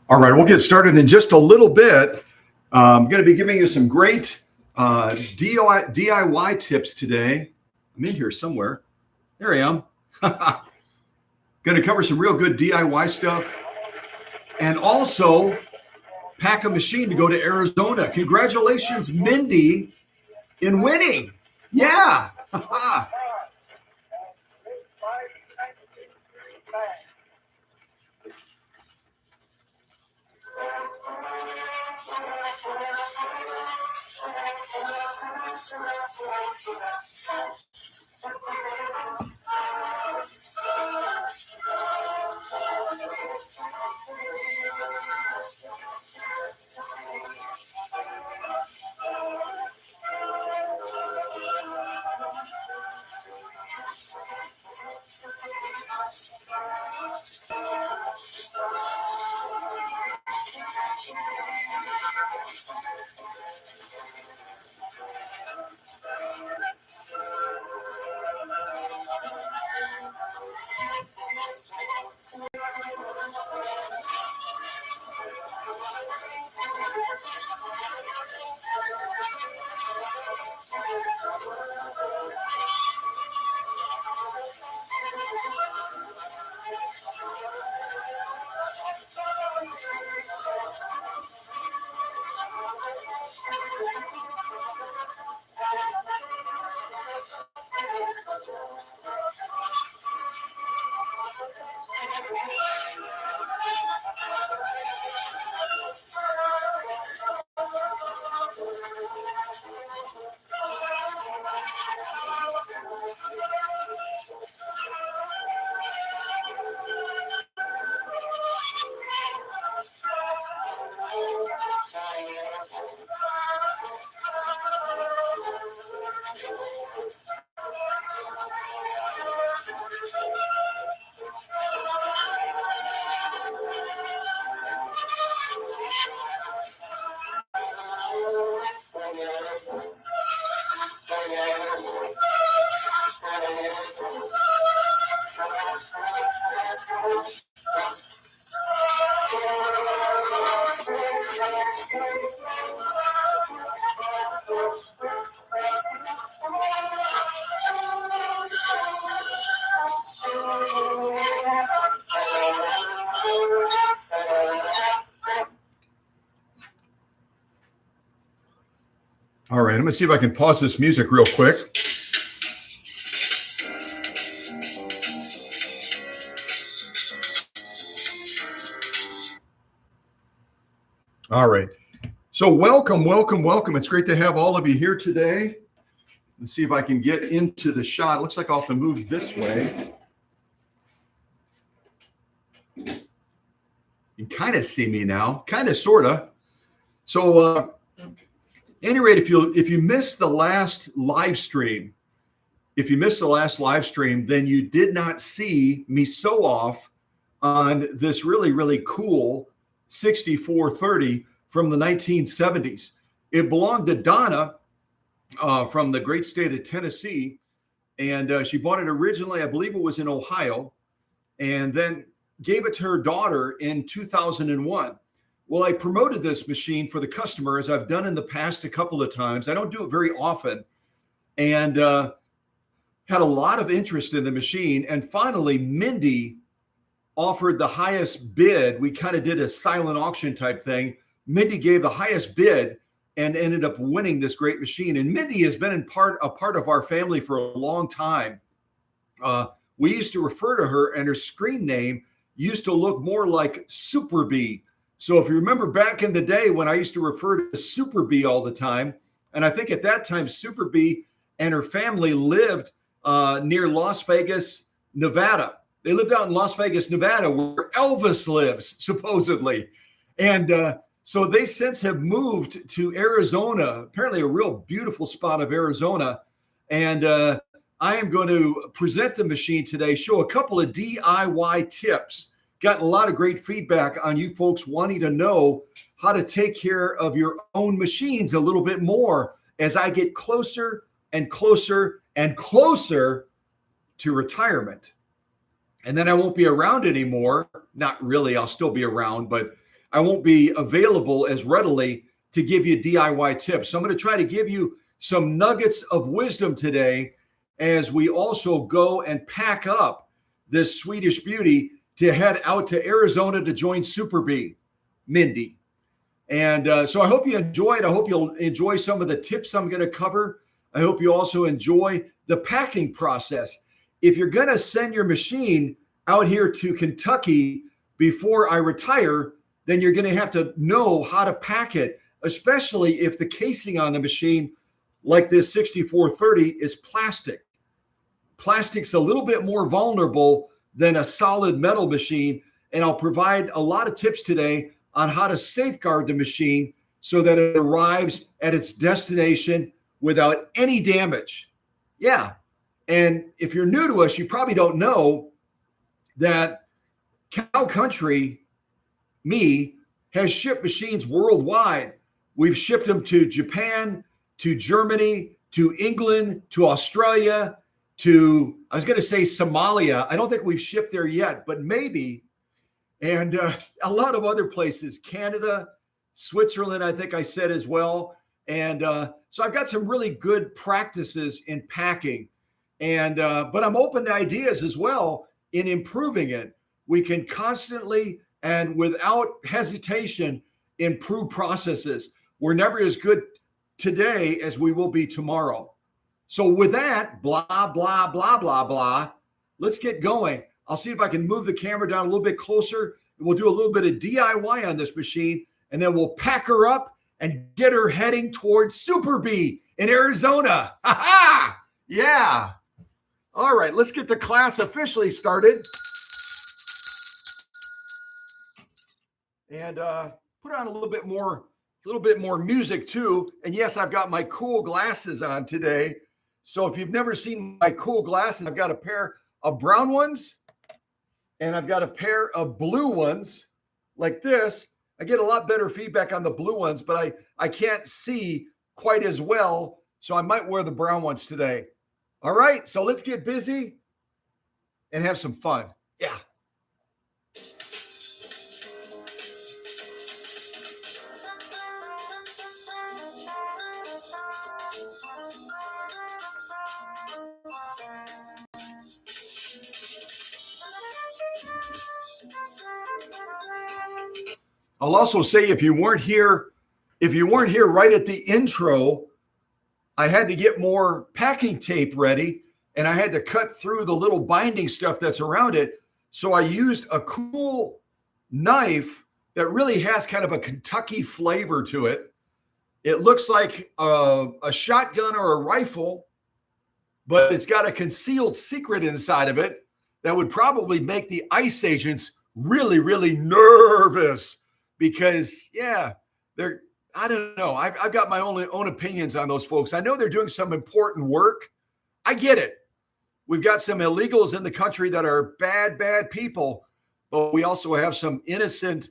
All right, we'll get started in just a little bit. I'm going to be giving you some great DIY tips today. I'm in here somewhere. There I am. Going to cover some real good DIY stuff and also pack a machine to go to Arizona. Congratulations, Mindy, in winning. Yeah. All right, I'm going to see if I can pause this music real quick. All right. So welcome. It's great to have all of you here today. Let's see if I can get into the shot. It looks like I'll have to move this way. You can kind of see me now, kind of, sort of. So any rate, if you missed the last live stream, then you did not see me sew off on this really cool 6430 from the 1970s. It belonged to Donna from the great state of Tennessee, and she bought it originally, I believe it was in Ohio, and then gave it to her daughter in 2001. Well, I promoted this machine for the customer, as I've done in the past a couple of times. I don't do it very often, and had a lot of interest in the machine. And finally, Mindy offered the highest bid. We kind of did a silent auction type thing. Mindy gave the highest bid and ended up winning this great machine. And Mindy has been a part of our family for a long time. We used to refer to her, and her screen name used to look more like Super Bee. So if you remember back in the day when I used to refer to Super Bee all the time, and I think at that time Super Bee and her family lived near Las Vegas, Nevada. They lived out in Las Vegas, Nevada, where Elvis lives, supposedly. And so they since have moved to Arizona, apparently a real beautiful spot of Arizona. And I am going to present the machine today, show a couple of DIY tips. Gotten a lot of great feedback on you folks wanting to know how to take care of your own machines a little bit more as I get closer and closer and closer to retirement. And then I won't be around anymore. Not really, I'll still be around, but I won't be available as readily to give you DIY tips. So I'm going to try to give you some nuggets of wisdom today as we also go and pack up this Swedish beauty to head out to Arizona to join Super Bee, Mindy. And so I hope you enjoyed. I hope you'll enjoy some of the tips I'm going to cover. I hope you also enjoy the packing process. If you're going to send your machine out here to Kentucky before I retire, then you're going to have to know how to pack it, especially if the casing on the machine, like this 6430, is plastic. Plastic's a little bit more vulnerable than a solid metal machine, and I'll provide a lot of tips today on how to safeguard the machine so that it arrives at its destination without any damage. Yeah. And if you're new to us, you probably don't know that Cow Country, me, has shipped machines worldwide. We've shipped them to Japan, to Germany, to England, to Australia, to, I was going to say Somalia. I don't think we've shipped there yet, but maybe. And a lot of other places, Canada, Switzerland, I think I said as well. And so I've got some really good practices in packing. And but I'm open to ideas as well in improving it. We can constantly and without hesitation improve processes. We're never as good today as we will be tomorrow. So with that, blah, blah, blah, blah, blah, let's get going. I'll see if I can move the camera down a little bit closer. We'll do a little bit of DIY on this machine, and then we'll pack her up and get her heading towards Super Bee in Arizona. Ha ha! Yeah. All right, let's get the class officially started. And put on a little bit more music too. And yes, I've got my cool glasses on today. So if you've never seen my cool glasses, I've got a pair of brown ones and I've got a pair of blue ones like this. I get a lot better feedback on the blue ones, but I can't see quite as well. So I might wear the brown ones today. All right, so let's get busy and have some fun. Yeah. I'll also say if you weren't here right at the intro, I had to get more packing tape ready and I had to cut through the little binding stuff that's around it. So I used a cool knife that really has kind of a Kentucky flavor to it. It looks like a shotgun or a rifle, but it's got a concealed secret inside of it that would probably make the ICE agents really, really nervous because, yeah, I don't know. I've got my own opinions on those folks. I know they're doing some important work. I get it. We've got some illegals in the country that are bad, bad people, but we also have some innocent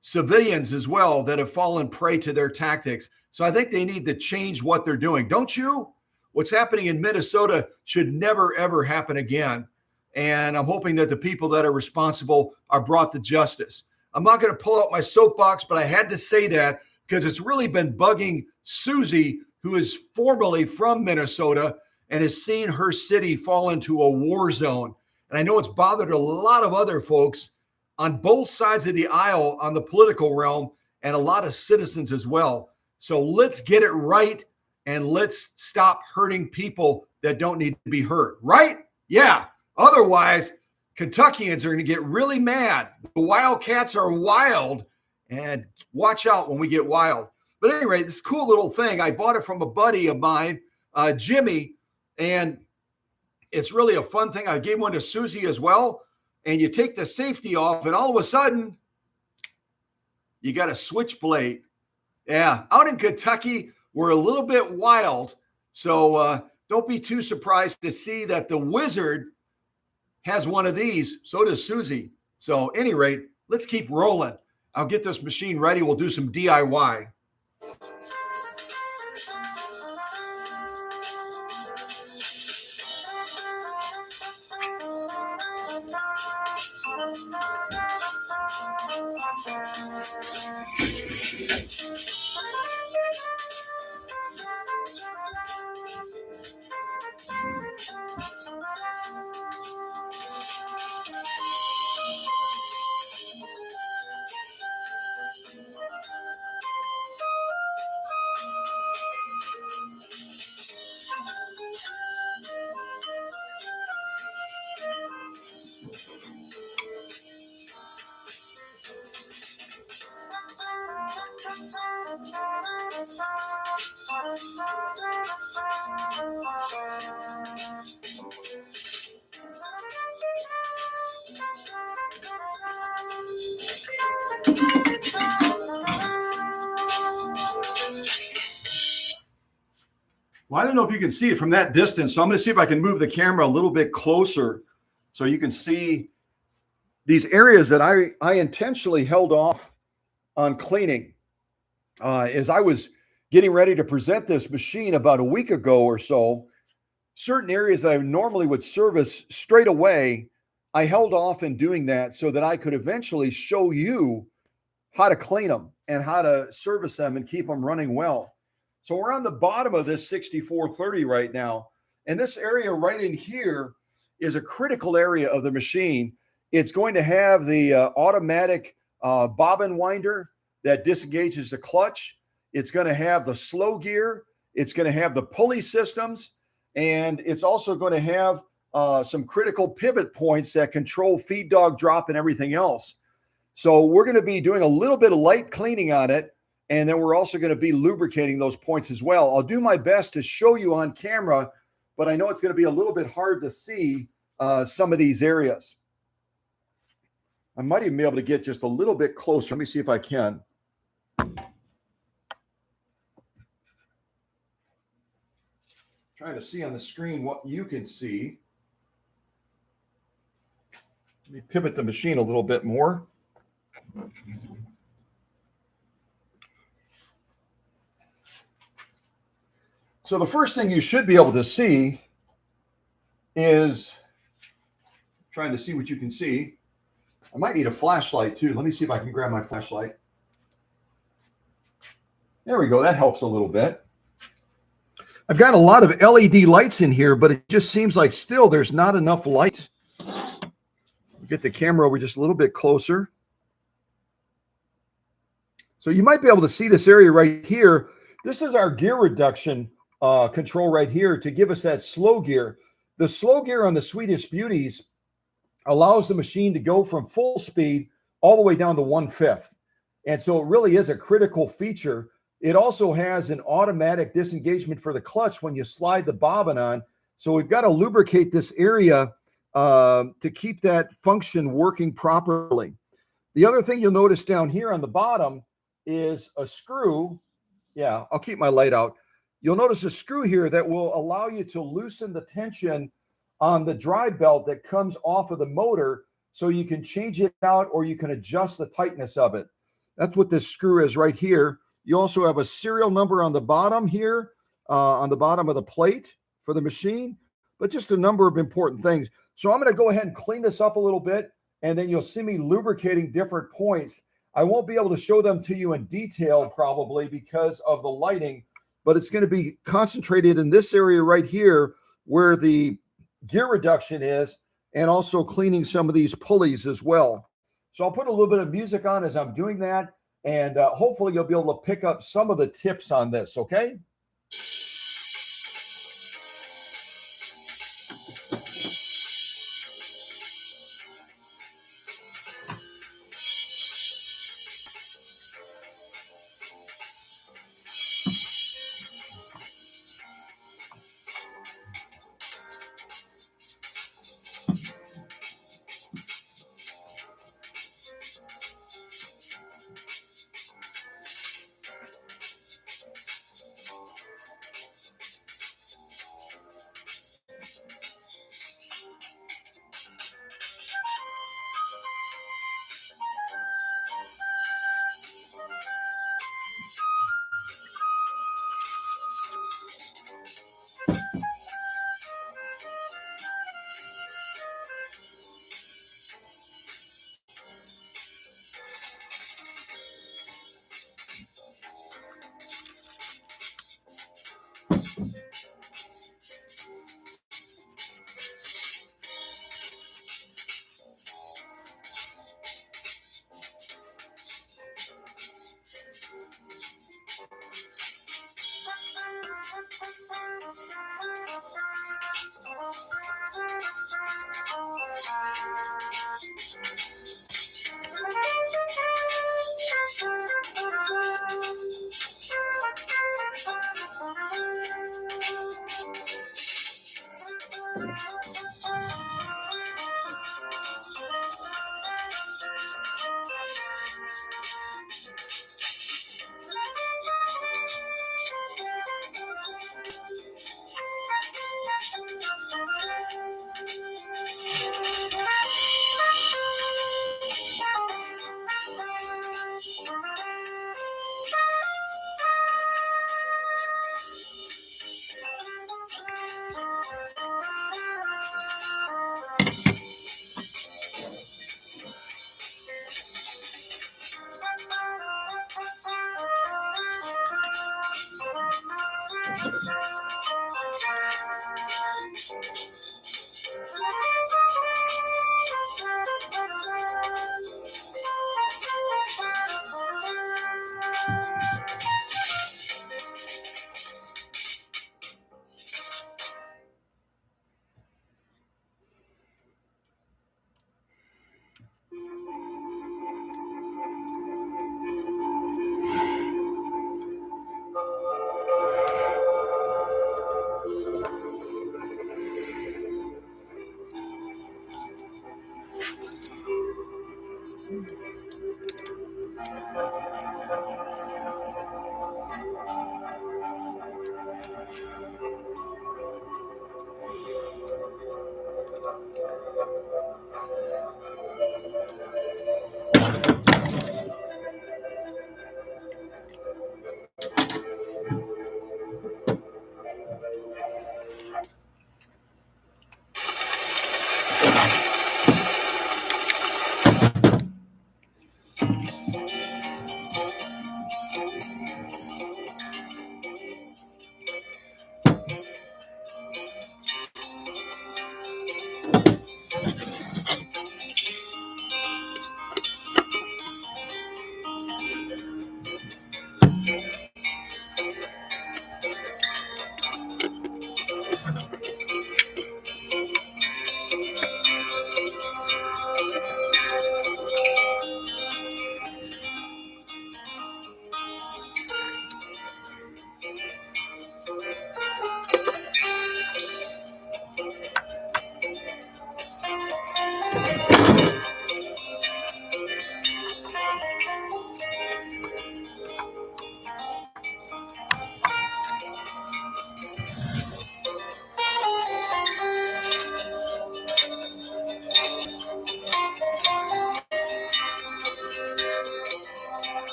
civilians as well that have fallen prey to their tactics. So I think they need to change what they're doing. Don't you? What's happening in Minnesota should never, ever happen again. And I'm hoping that the people that are responsible are brought to justice. I'm not going to pull out my soapbox, but I had to say that because it's really been bugging Susie, who is formerly from Minnesota and has seen her city fall into a war zone. And I know it's bothered a lot of other folks on both sides of the aisle on the political realm and a lot of citizens as well. So let's get it right and let's stop hurting people that don't need to be hurt, right? Yeah. Otherwise, Kentuckians are going to get really mad. The Wildcats are wild, and watch out when we get wild. But anyway, this cool little thing, I bought it from a buddy of mine, Jimmy, and it's really a fun thing. I gave one to Susie as well. And you take the safety off, and all of a sudden, you got a switchblade. Yeah, out in Kentucky, we're a little bit wild. So don't be too surprised to see that the wizard has one of these. So does Susie. So at any rate, let's keep rolling. I'll get this machine ready. We'll do some DIY. Well, I don't know if you can see it from that distance, so I'm going to see if I can move the camera a little bit closer so you can see these areas that I intentionally held off on cleaning. As I was getting ready to present this machine about a week ago or so, certain areas that I normally would service straight away, I held off in doing that so that I could eventually show you how to clean them and how to service them and keep them running well. So we're on the bottom of this 6430 right now. And this area right in here is a critical area of the machine. It's going to have the automatic bobbin winder that disengages the clutch. It's going to have the slow gear. It's going to have the pulley systems. And it's also going to have some critical pivot points that control feed dog drop and everything else. So we're going to be doing a little bit of light cleaning on it. And then we're also going to be lubricating those points as well. I'll do my best to show you on camera, but I know it's going to be a little bit hard to see some of these areas. I might even be able to get just a little bit closer. Let me see if I can. Trying to see on the screen what you can see. Let me pivot the machine a little bit more. So the first thing you should be able to see is, trying to see what you can see. I might need a flashlight too. Let me see if I can grab my flashlight. There we go. That helps a little bit. I've got a lot of LED lights in here, but it just seems like still there's not enough light. Get the camera over just a little bit closer. So you might be able to see this area right here. This is our gear reduction control right here to give us that slow gear. The slow gear on the Swedish Beauties allows the machine to go from full speed all the way down to 1/5. And so it really is a critical feature. It also has an automatic disengagement for the clutch when you slide the bobbin on. So we've got to lubricate this area to keep that function working properly. The other thing you'll notice down here on the bottom is a screw. Yeah, I'll keep my light out. You'll notice a screw here that will allow you to loosen the tension on the drive belt that comes off of the motor so you can change it out or you can adjust the tightness of it. That's what this screw is right here. You also have a serial number on the bottom here, on the bottom of the plate for the machine, but just a number of important things. So I'm going to go ahead and clean this up a little bit, and then you'll see me lubricating different points. I won't be able to show them to you in detail probably because of the lighting, but it's going to be concentrated in this area right here where the gear reduction is, and also cleaning some of these pulleys as well. So I'll put a little bit of music on as I'm doing that, and hopefully you'll be able to pick up some of the tips on this, okay?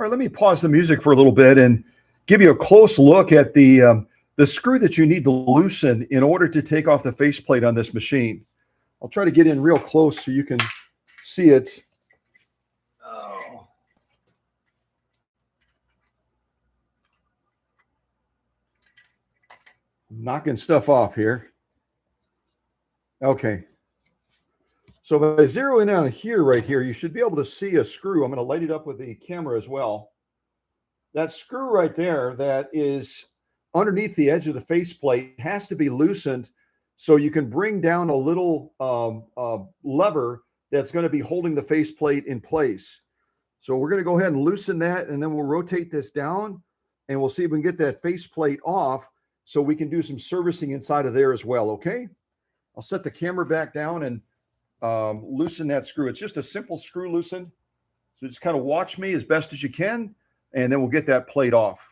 All right, let me pause the music for a little bit and give you a close look at the screw that you need to loosen in order to take off the faceplate on this machine. I'll try to get in real close so you can see it. Oh. I'm knocking stuff off here. Okay. So by zeroing on here, right here, you should be able to see a screw. I'm going to light it up with the camera as well. That screw right there that is underneath the edge of the faceplate has to be loosened so you can bring down a little lever that's going to be holding the faceplate in place. So we're going to go ahead and loosen that, and then we'll rotate this down, and we'll see if we can get that faceplate off so we can do some servicing inside of there as well, okay? I'll set the camera back down and loosen that screw. It's just a simple screw loosen. So just kind of watch me as best as you can, and then we'll get that plate off.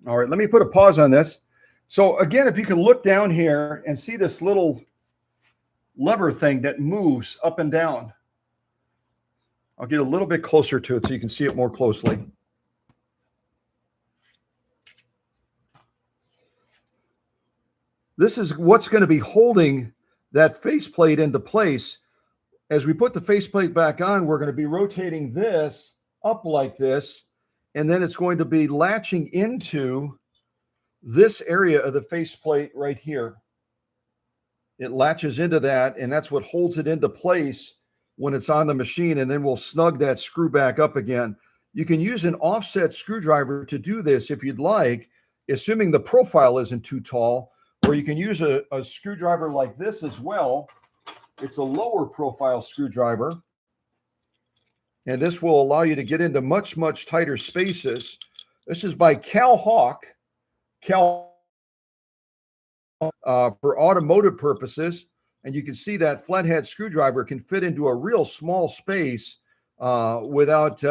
All right, let me put a pause on this. So again, if you can look down here and see this little lever thing that moves up and down. I'll get a little bit closer to it so you can see it more closely. This is what's going to be holding that faceplate into place. As we put the faceplate back on, we're going to be rotating this up like this, and then it's going to be latching into this area of the faceplate right here. It latches into that, and that's what holds it into place when it's on the machine, and then we'll snug that screw back up again. You can use an offset screwdriver to do this if you'd like, assuming the profile isn't too tall, or you can use a screwdriver like this as well. It's a lower profile screwdriver, and this will allow you to get into much, much tighter spaces. This is by Cal for automotive purposes, and you can see that flathead screwdriver can fit into a real small space without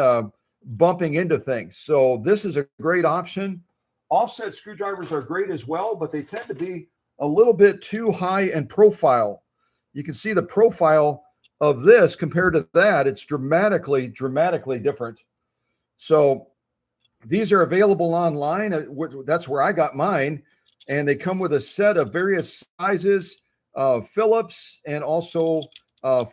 bumping into things. So this is a great option. Offset screwdrivers are great as well, but they tend to be a little bit too high in profile. You can see the profile of this compared to that. It's dramatically different. So these are available online. That's where I got mine. And they come with a set of various sizes, Phillips, and also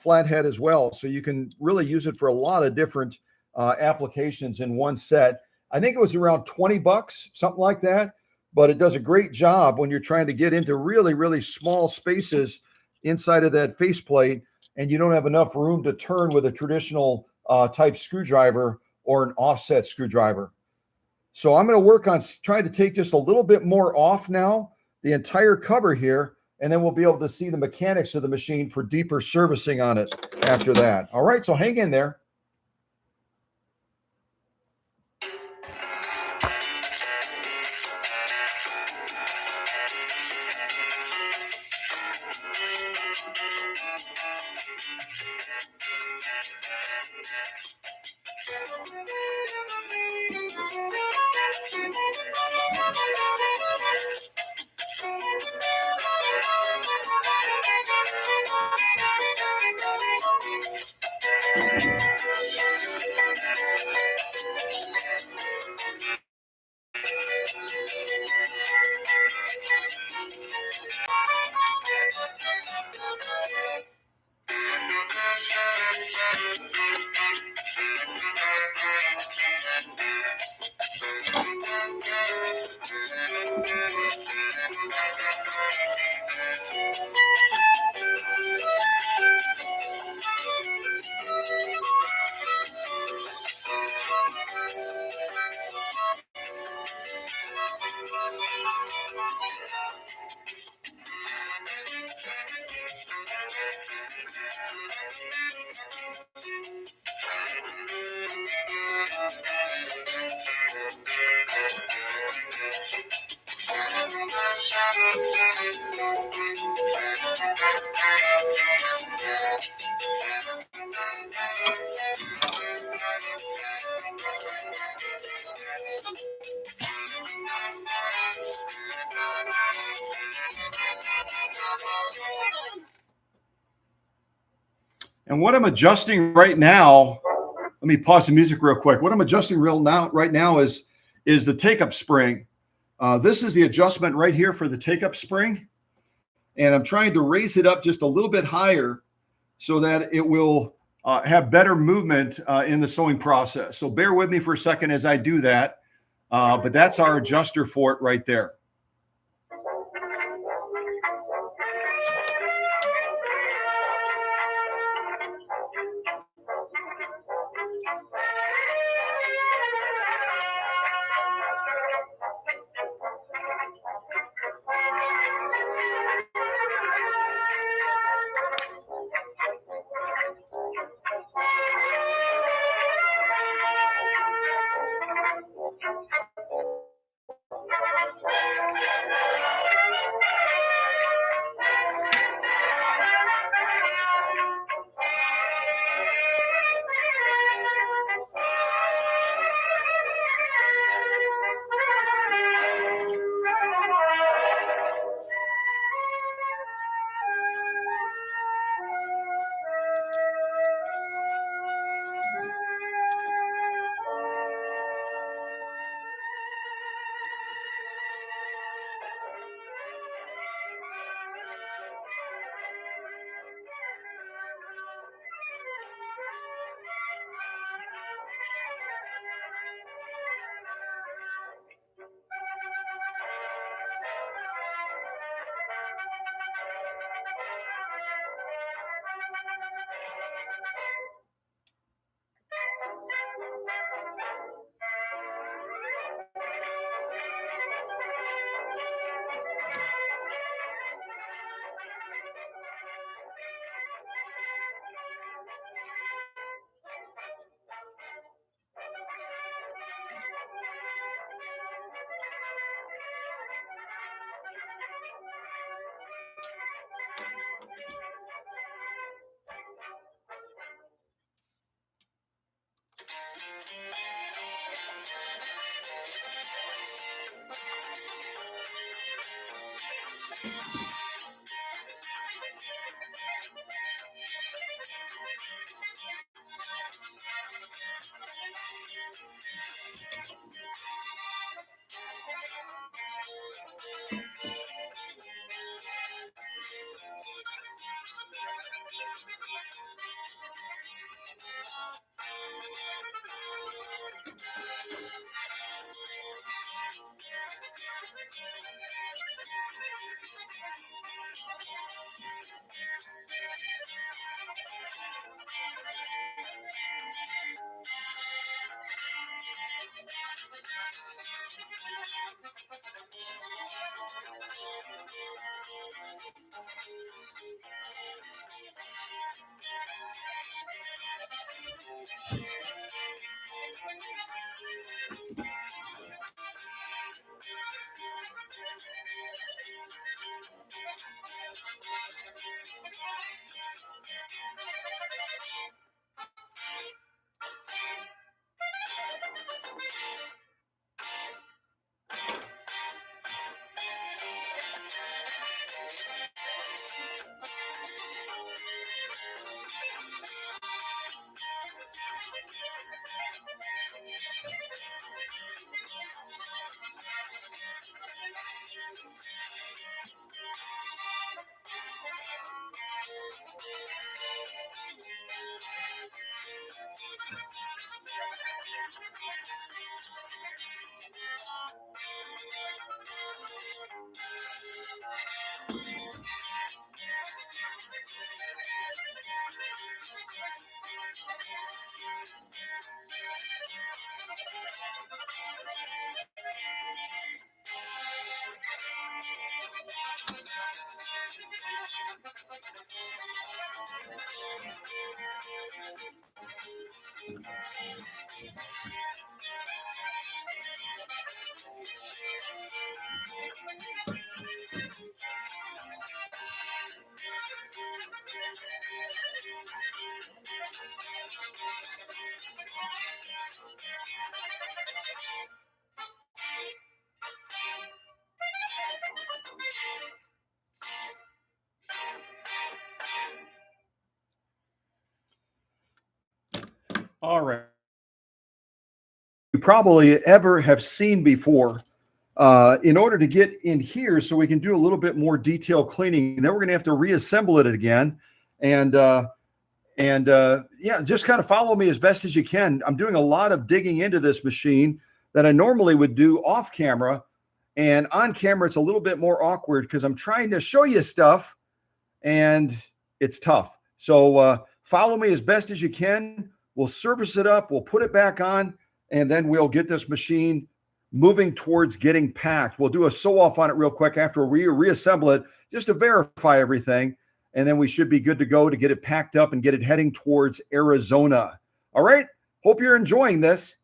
flathead as well. So you can really use it for a lot of different applications in one set. I think it was around $20, something like that. but it does a great job when you're trying to get into really, really small spaces inside of that faceplate, and you don't have enough room to turn with a traditional type screwdriver or an offset screwdriver. So I'm going to work on trying to take just a little bit more off now, the entire cover here, and then we'll be able to see the mechanics of the machine for deeper servicing on it after that. All right, so hang in there. And what I'm adjusting right now, let me pause the music real quick. What I'm adjusting right now is the take-up spring. This is the adjustment right here for the take-up spring. And I'm trying to raise it up just a little bit higher so that it will have better movement in the sewing process. So bear with me for a second as I do that. But that's our adjuster for it right there. All right. You probably ever have seen before. In order to get in here so we can do a little bit more detailed cleaning, then we're going to have to reassemble it again. And yeah, just kind of follow me as best as you can. I'm doing a lot of digging into this machine that I normally would do off camera. And on camera, it's a little bit more awkward because I'm trying to show you stuff and it's tough. So follow me as best as you can. We'll service it up. We'll put it back on, and then we'll get this machine moving towards getting packed. We'll do a sew off on it real quick after we reassemble it just to verify everything. And then we should be good to go to get it packed up and get it heading towards Arizona. All right. Hope you're enjoying this.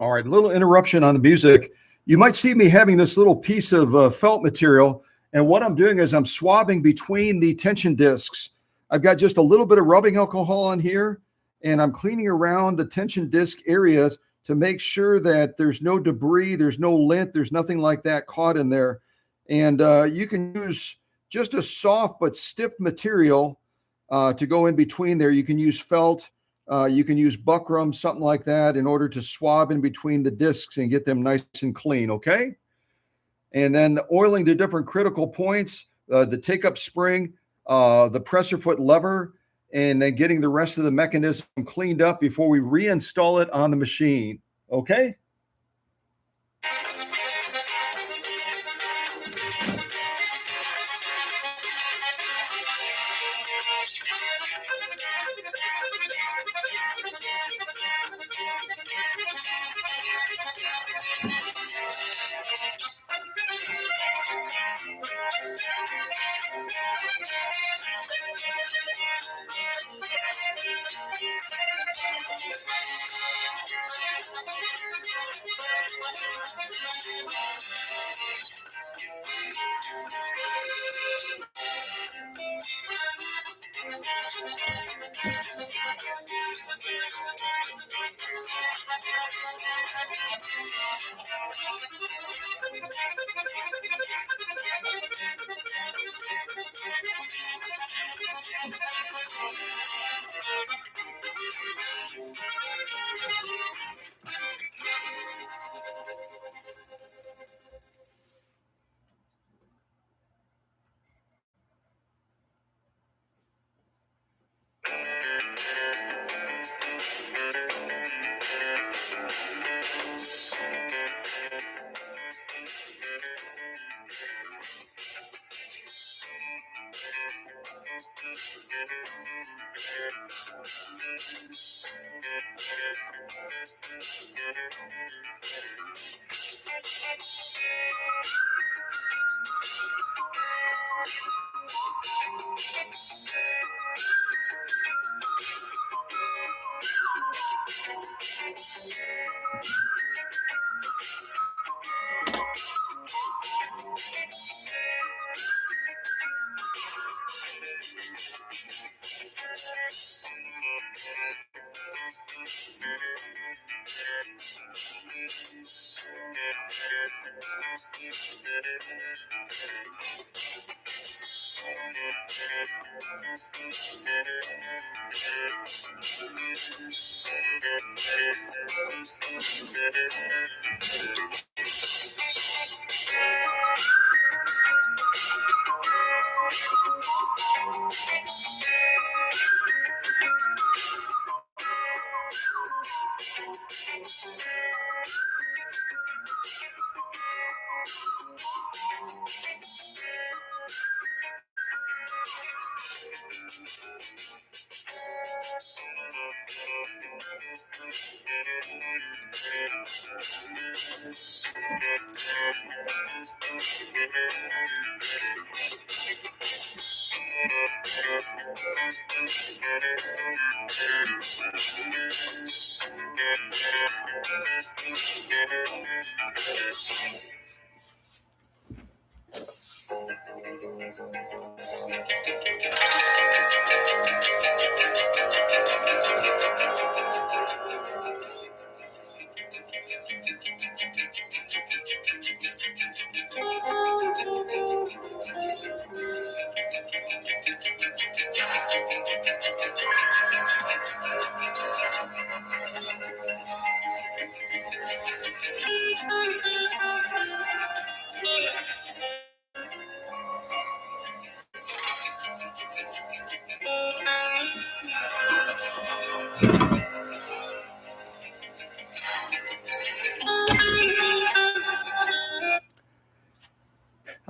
All right, a little interruption on the music. You might see me having this little piece of felt material, and what I'm doing is I'm swabbing between the tension discs. I've got just a little bit of rubbing alcohol on here, and I'm cleaning around the tension disc areas to make sure that there's no debris, there's no lint, there's nothing like that caught in there. And you can use just a soft but stiff material to go in between there. You can use felt, you can use buckram, something like that, in order to swab in between the discs and get them nice and clean, okay? And then oiling to different critical points, the take-up spring, the presser foot lever, and then getting the rest of the mechanism cleaned up before we reinstall it on the machine, okay?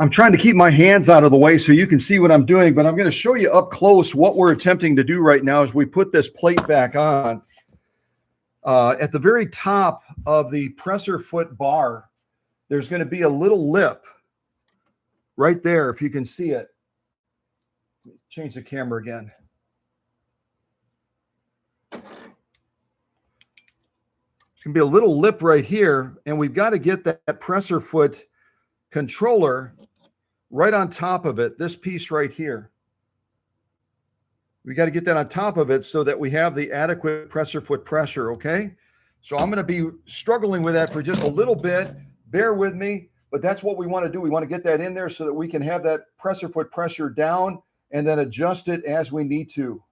I'm trying to keep my hands out of the way so you can see what I'm doing, but I'm going to show you up close what we're attempting to do right now as we put this plate back on. At the very top of the presser foot bar, there's going to be a little lip right there, if you can see it. Change the camera again. There's going to be a little lip right here, and we've got to get that presser foot controller right on top of it, this piece right here. We got to get that on top of it so that we have the adequate presser foot pressure, okay? So I'm going to be struggling with that for just a little bit. Bear with me. but that's what we want to do. We want to get that in there so that we can have that presser foot pressure down and then adjust it as we need to.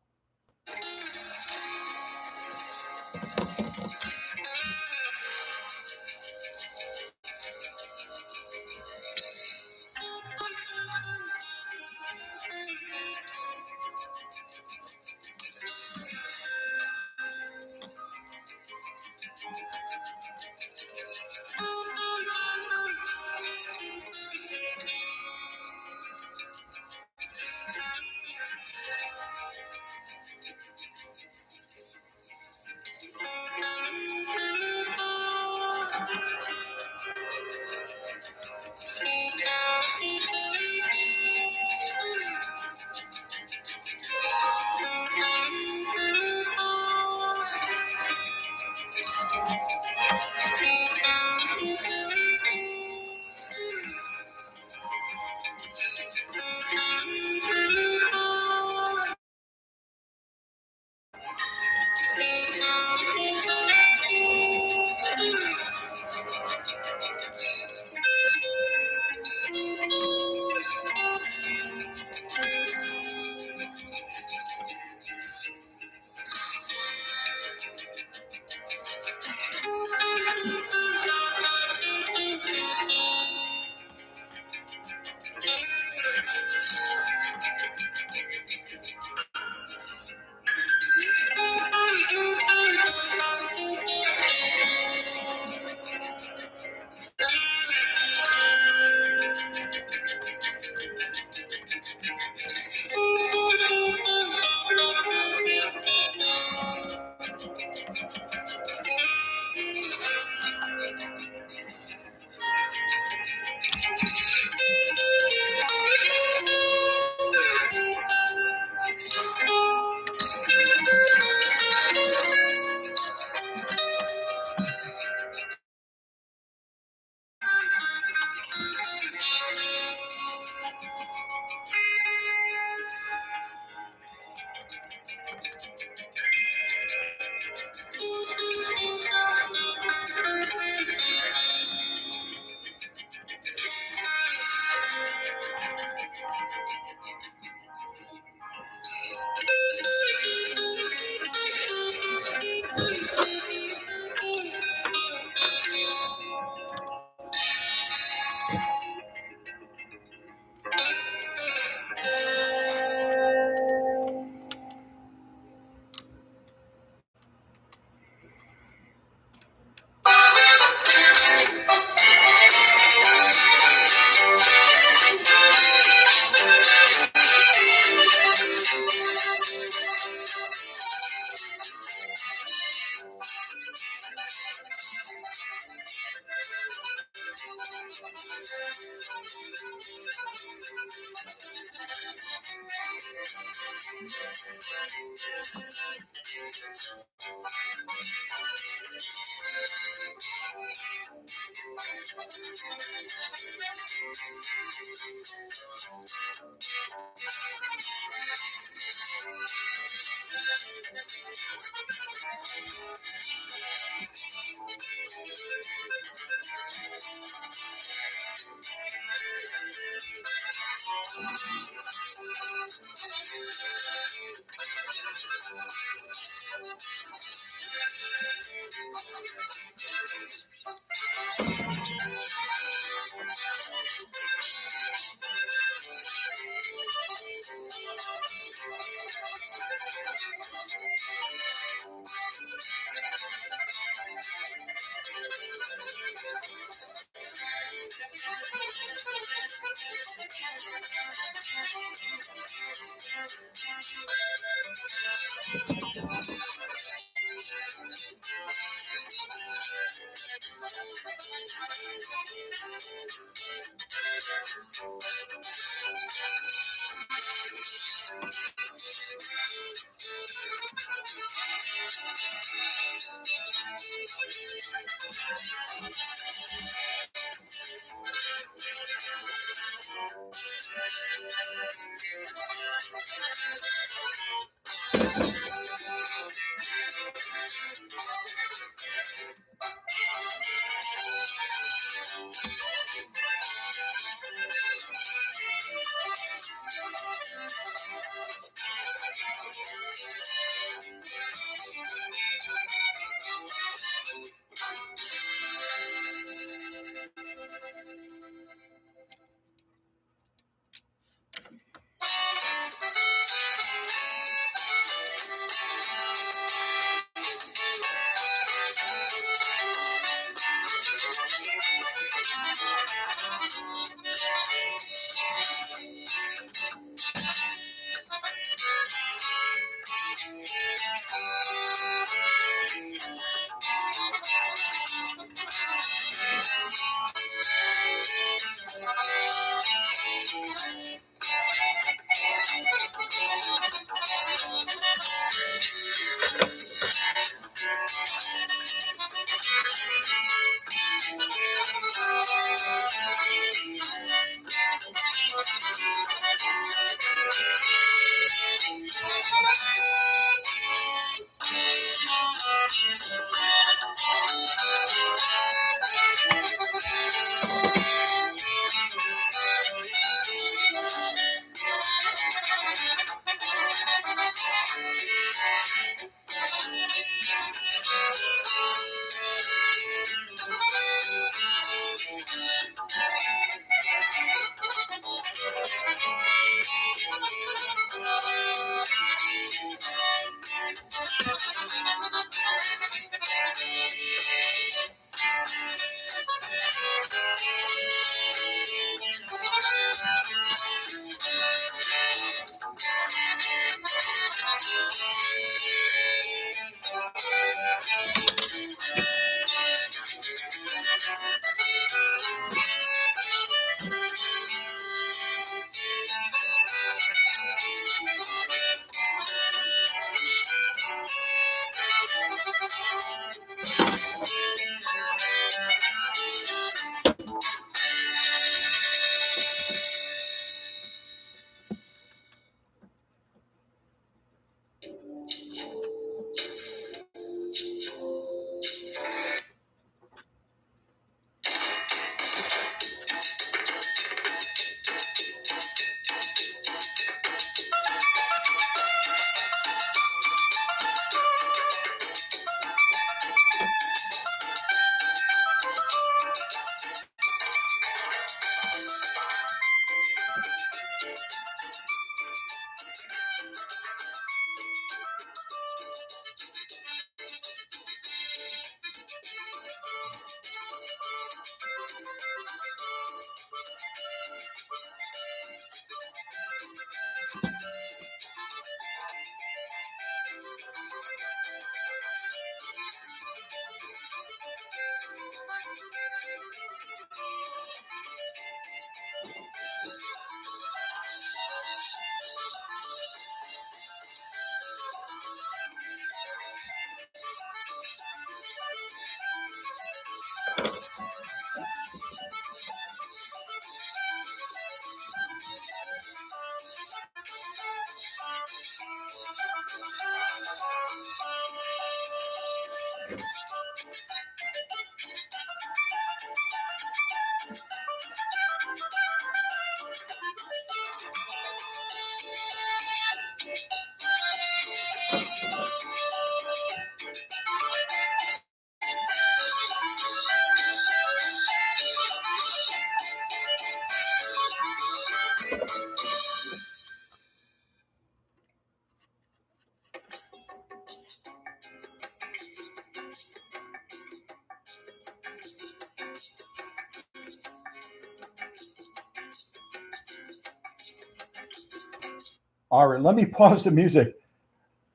All right, let me pause the music.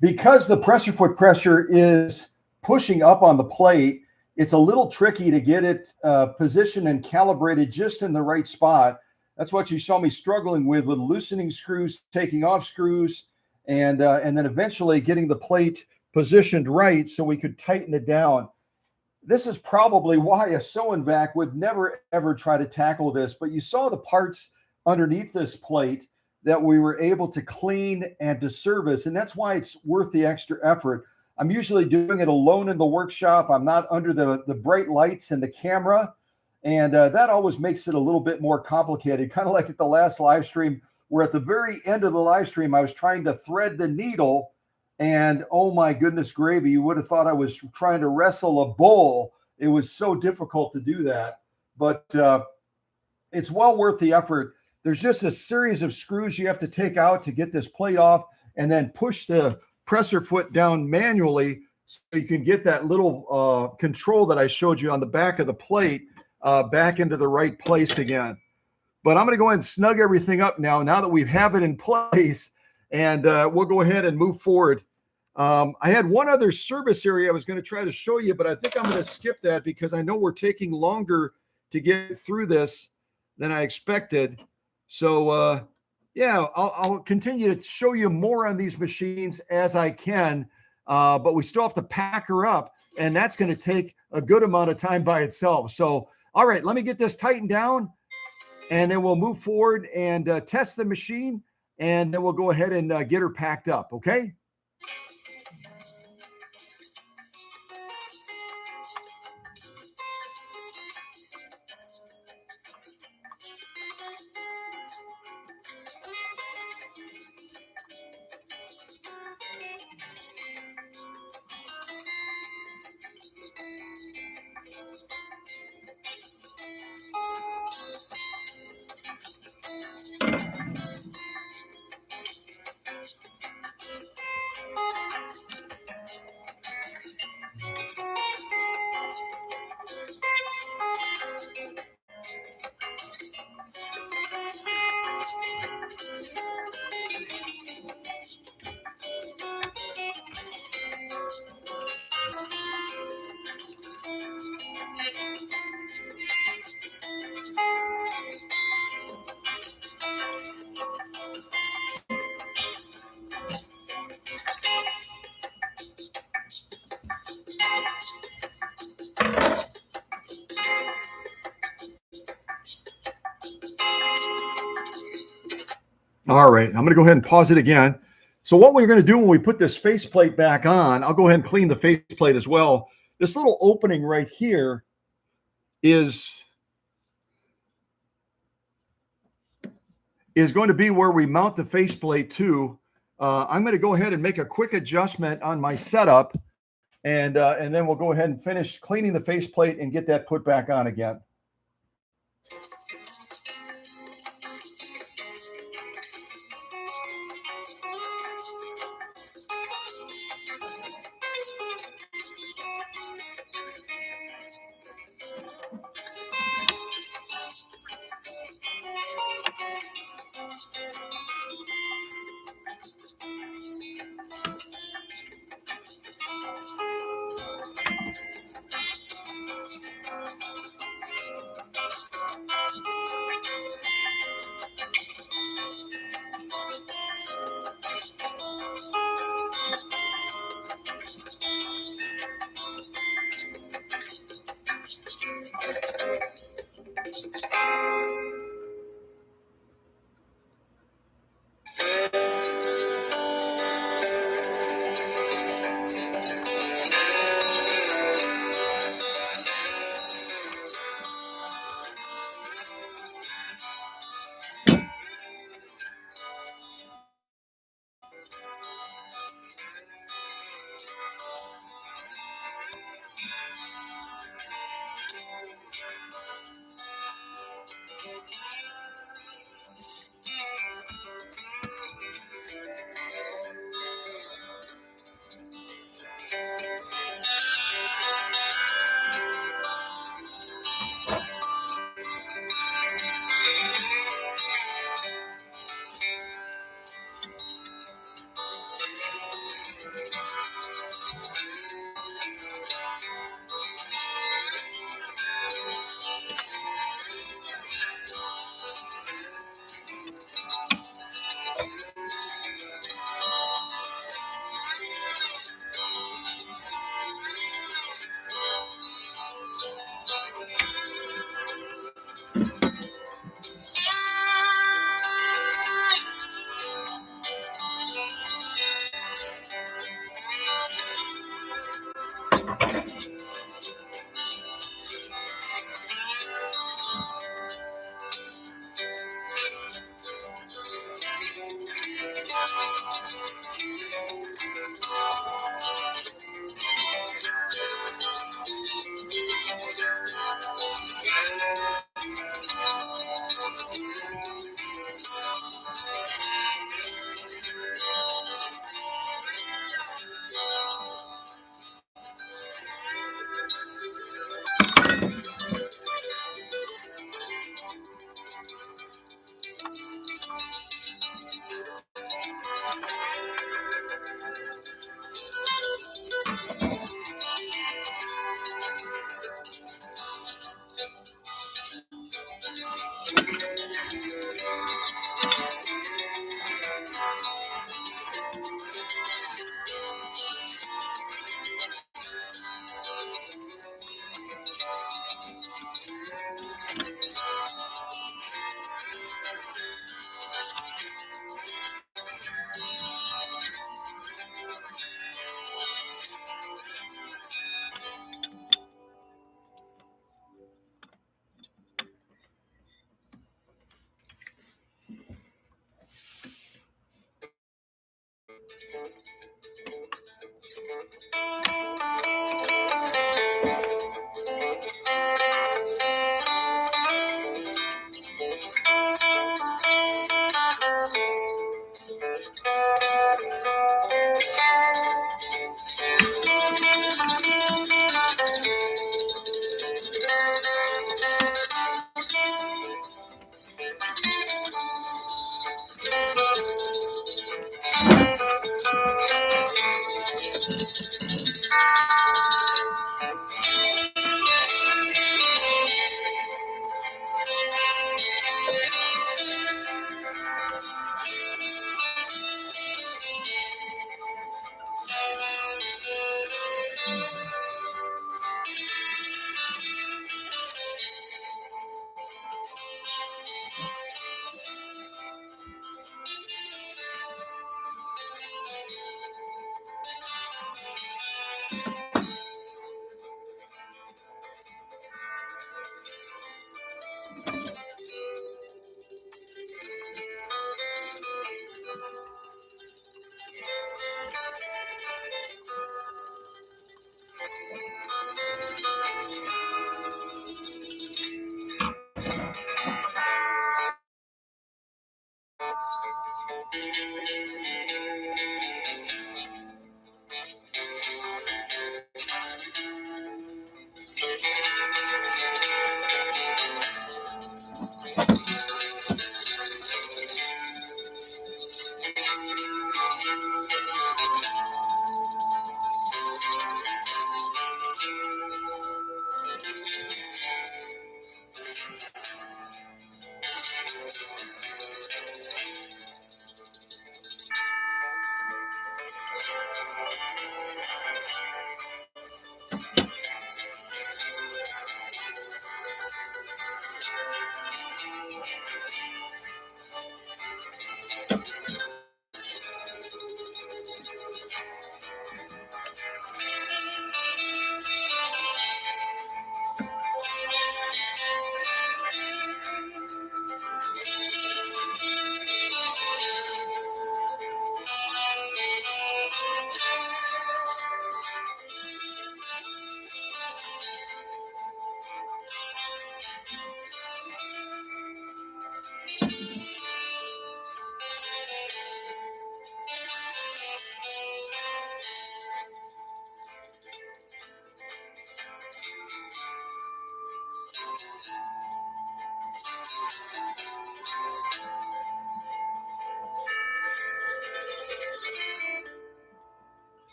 Because the pressure foot pressure is pushing up on the plate, it's a little tricky to get it positioned and calibrated just in the right spot. That's what you saw me struggling with loosening screws, taking off screws, and then eventually getting the plate positioned right so we could tighten it down. This is probably why a sew-and vac would never, ever try to tackle this, but you saw the parts underneath this plate that we were able to clean and to service, and that's why it's worth the extra effort. I'm usually doing it alone in the workshop. I'm not under the bright lights and the camera, And that always makes it a little bit more complicated, kind of like at the last live stream, where at the very end of the live stream, I was trying to thread the needle. And oh my goodness gravy, you would have thought I was trying to wrestle a bull. It was so difficult to do that. But it's well worth the effort. There's just a series of screws you have to take out to get this plate off, and then push the presser foot down manually so you can get that little control that I showed you on the back of the plate back into the right place again. But I'm going to go ahead and snug everything up now that we have it in place, and we'll go ahead and move forward. I had one other service area I was going to try to show you, but I think I'm going to skip that because I know we're taking longer to get through this than I expected. So yeah, I'll continue to show you more on these machines as I can, but we still have to pack her up, and that's going to take a good amount of time by itself. So, all right, let me get this tightened down, and then we'll move forward and test the machine, and then we'll go ahead and get her packed up, okay? All right, I'm going to go ahead and pause it again. So what we're going to do when we put this faceplate back on, I'll go ahead and clean the faceplate as well. This little opening right here is going to be where we mount the faceplate to. I'm going to go ahead and make a quick adjustment on my setup, and then we'll go ahead and finish cleaning the faceplate and get that put back on again.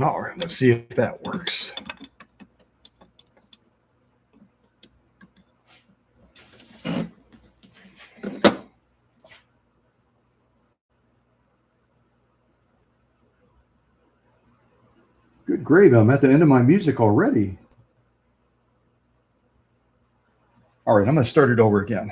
All right, let's see if that works. Good gravy. I'm at the end of my music already. All right, I'm going to start it over again.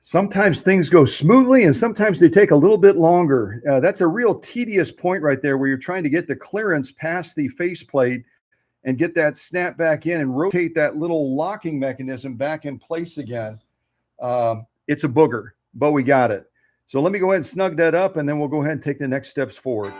Sometimes things go smoothly and sometimes they take a little bit longer. That's a real tedious point right there where you're trying to get the clearance past the faceplate and get that snap back in and rotate that little locking mechanism back in place again. It's a booger, but we got it. So let me go ahead and snug that up and then we'll go ahead and take the next steps forward.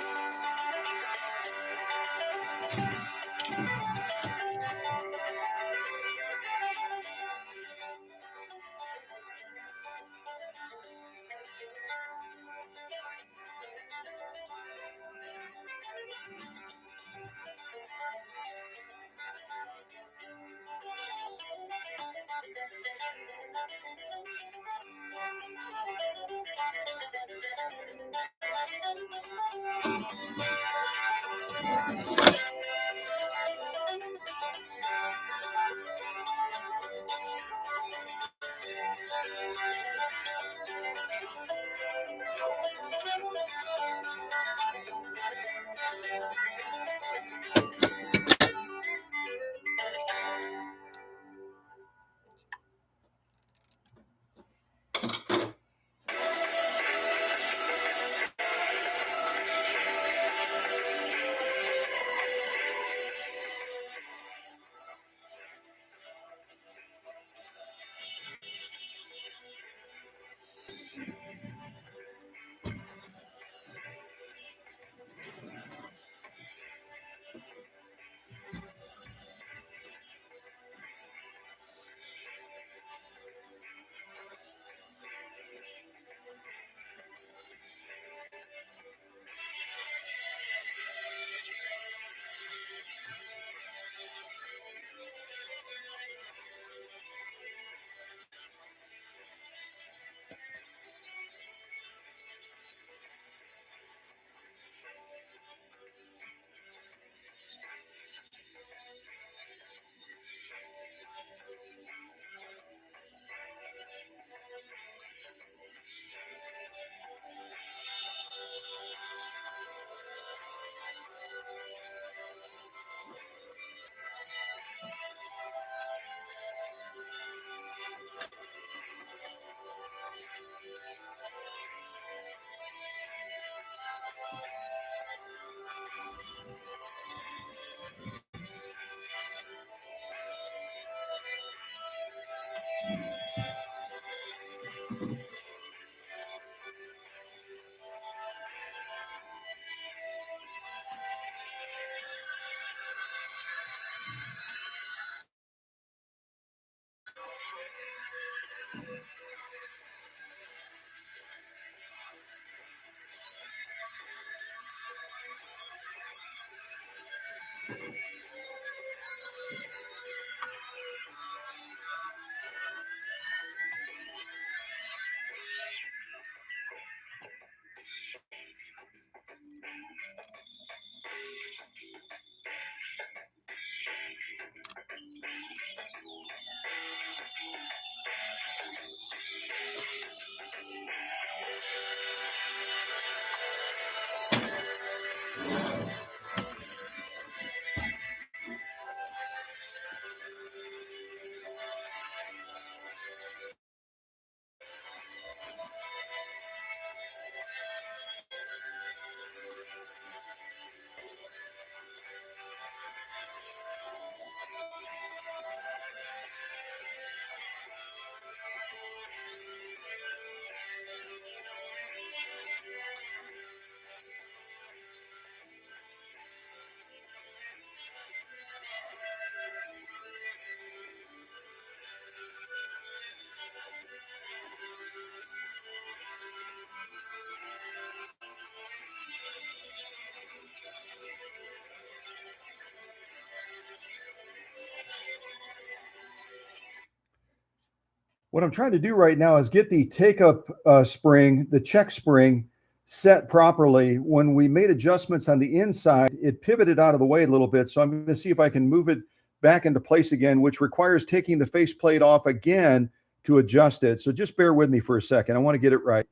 What I'm trying to do right now is get the take-up spring, the check spring, set properly. When we made adjustments on the inside, it pivoted out of the way a little bit. So I'm going to see if I can move it back into place again, which requires taking the faceplate off again to adjust it. So just bear with me for a second. I want to get it right.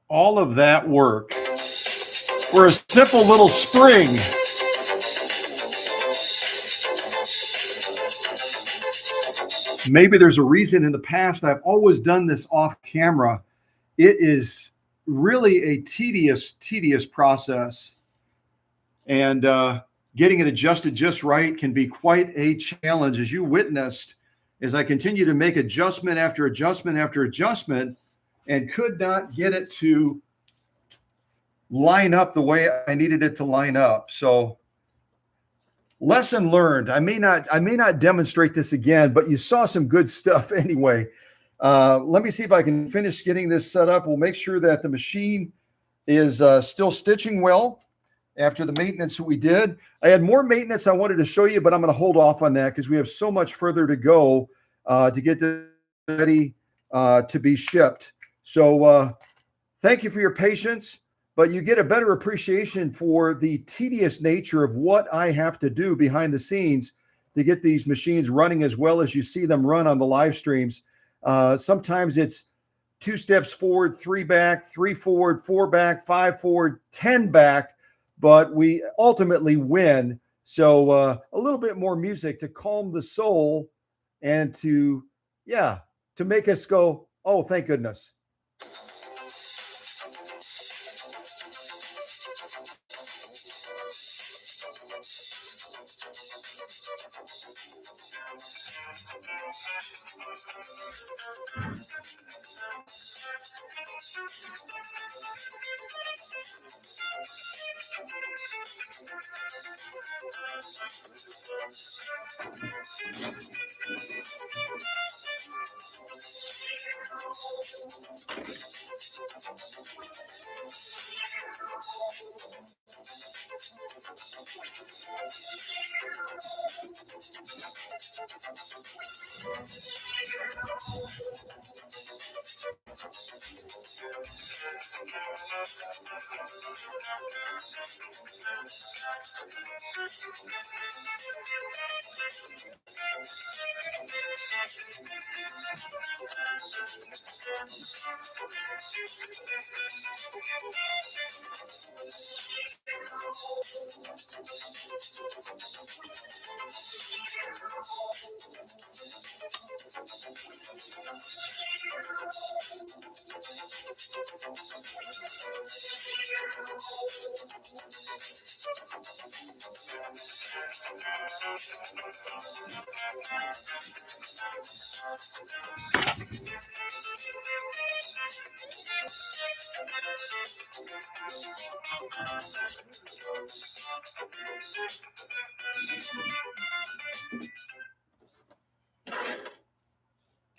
All of that work for a simple little spring. Maybe there's a reason in the past I've always done this off camera. It is really a tedious process. And getting it adjusted just right can be quite a challenge, as you witnessed, as I continue to make adjustment after adjustment after adjustment and could not get it to line up the way I needed it to line up. So lesson learned. I may not demonstrate this again, but you saw some good stuff anyway. Let me see if I can finish getting this set up. We'll make sure that the machine is still stitching well after the maintenance that we did. I had more maintenance I wanted to show you, but I'm going to hold off on that because we have so much further to go to get this ready to be shipped. So thank you for your patience, but you get a better appreciation for the tedious nature of what I have to do behind the scenes to get these machines running as well as you see them run on the live streams. Sometimes it's 2 steps forward, 3 back, 3 forward, 4 back, 5 forward, 10 back, but we ultimately win. So a little bit more music to calm the soul and to make us go, oh, thank goodness.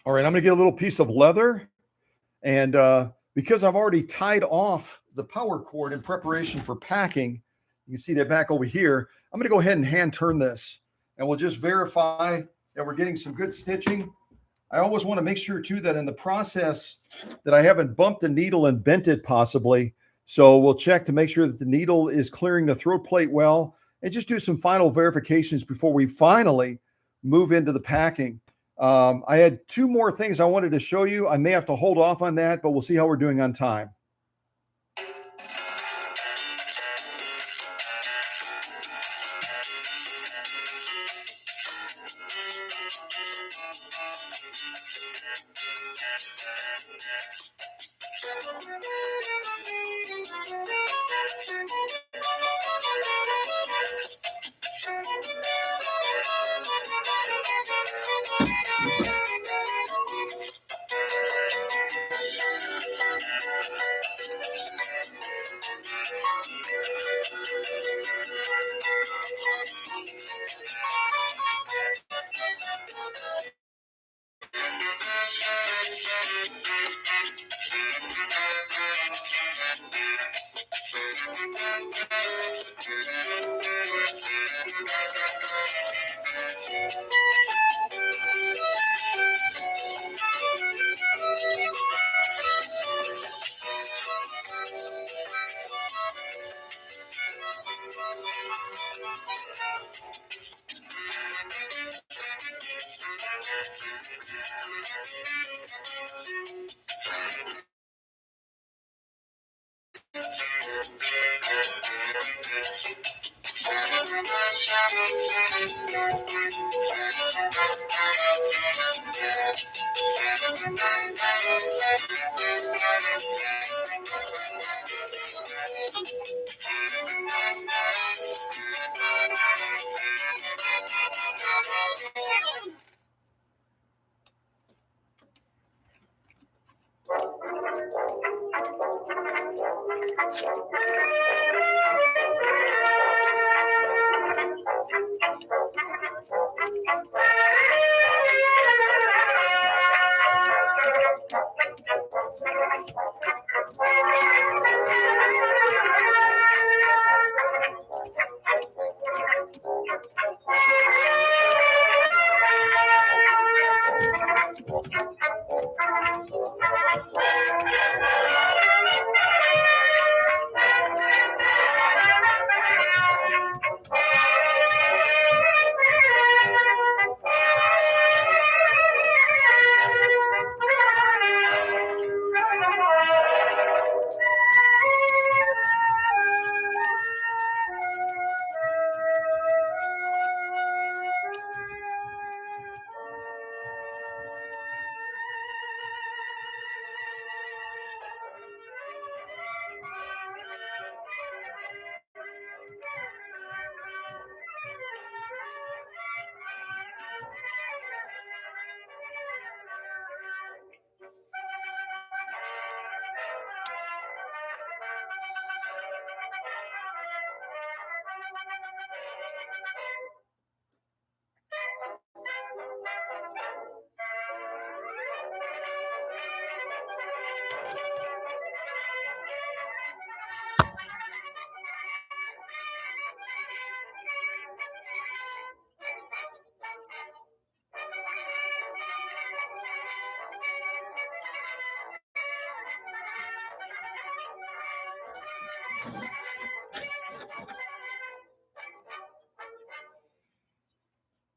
All right, I'm going to get a little piece of leather, and because I've already tied off the power cord in preparation for packing, you can see that back over here. I'm going to go ahead and hand turn this, and we'll just verify that we're getting some good stitching. I always want to make sure too that in the process that I haven't bumped the needle and bent it possibly. So we'll check to make sure that the needle is clearing the throat plate well, and just do some final verifications before we finally move into the packing. I had 2 more things I wanted to show you. I may have to hold off on that, but we'll see how we're doing on time.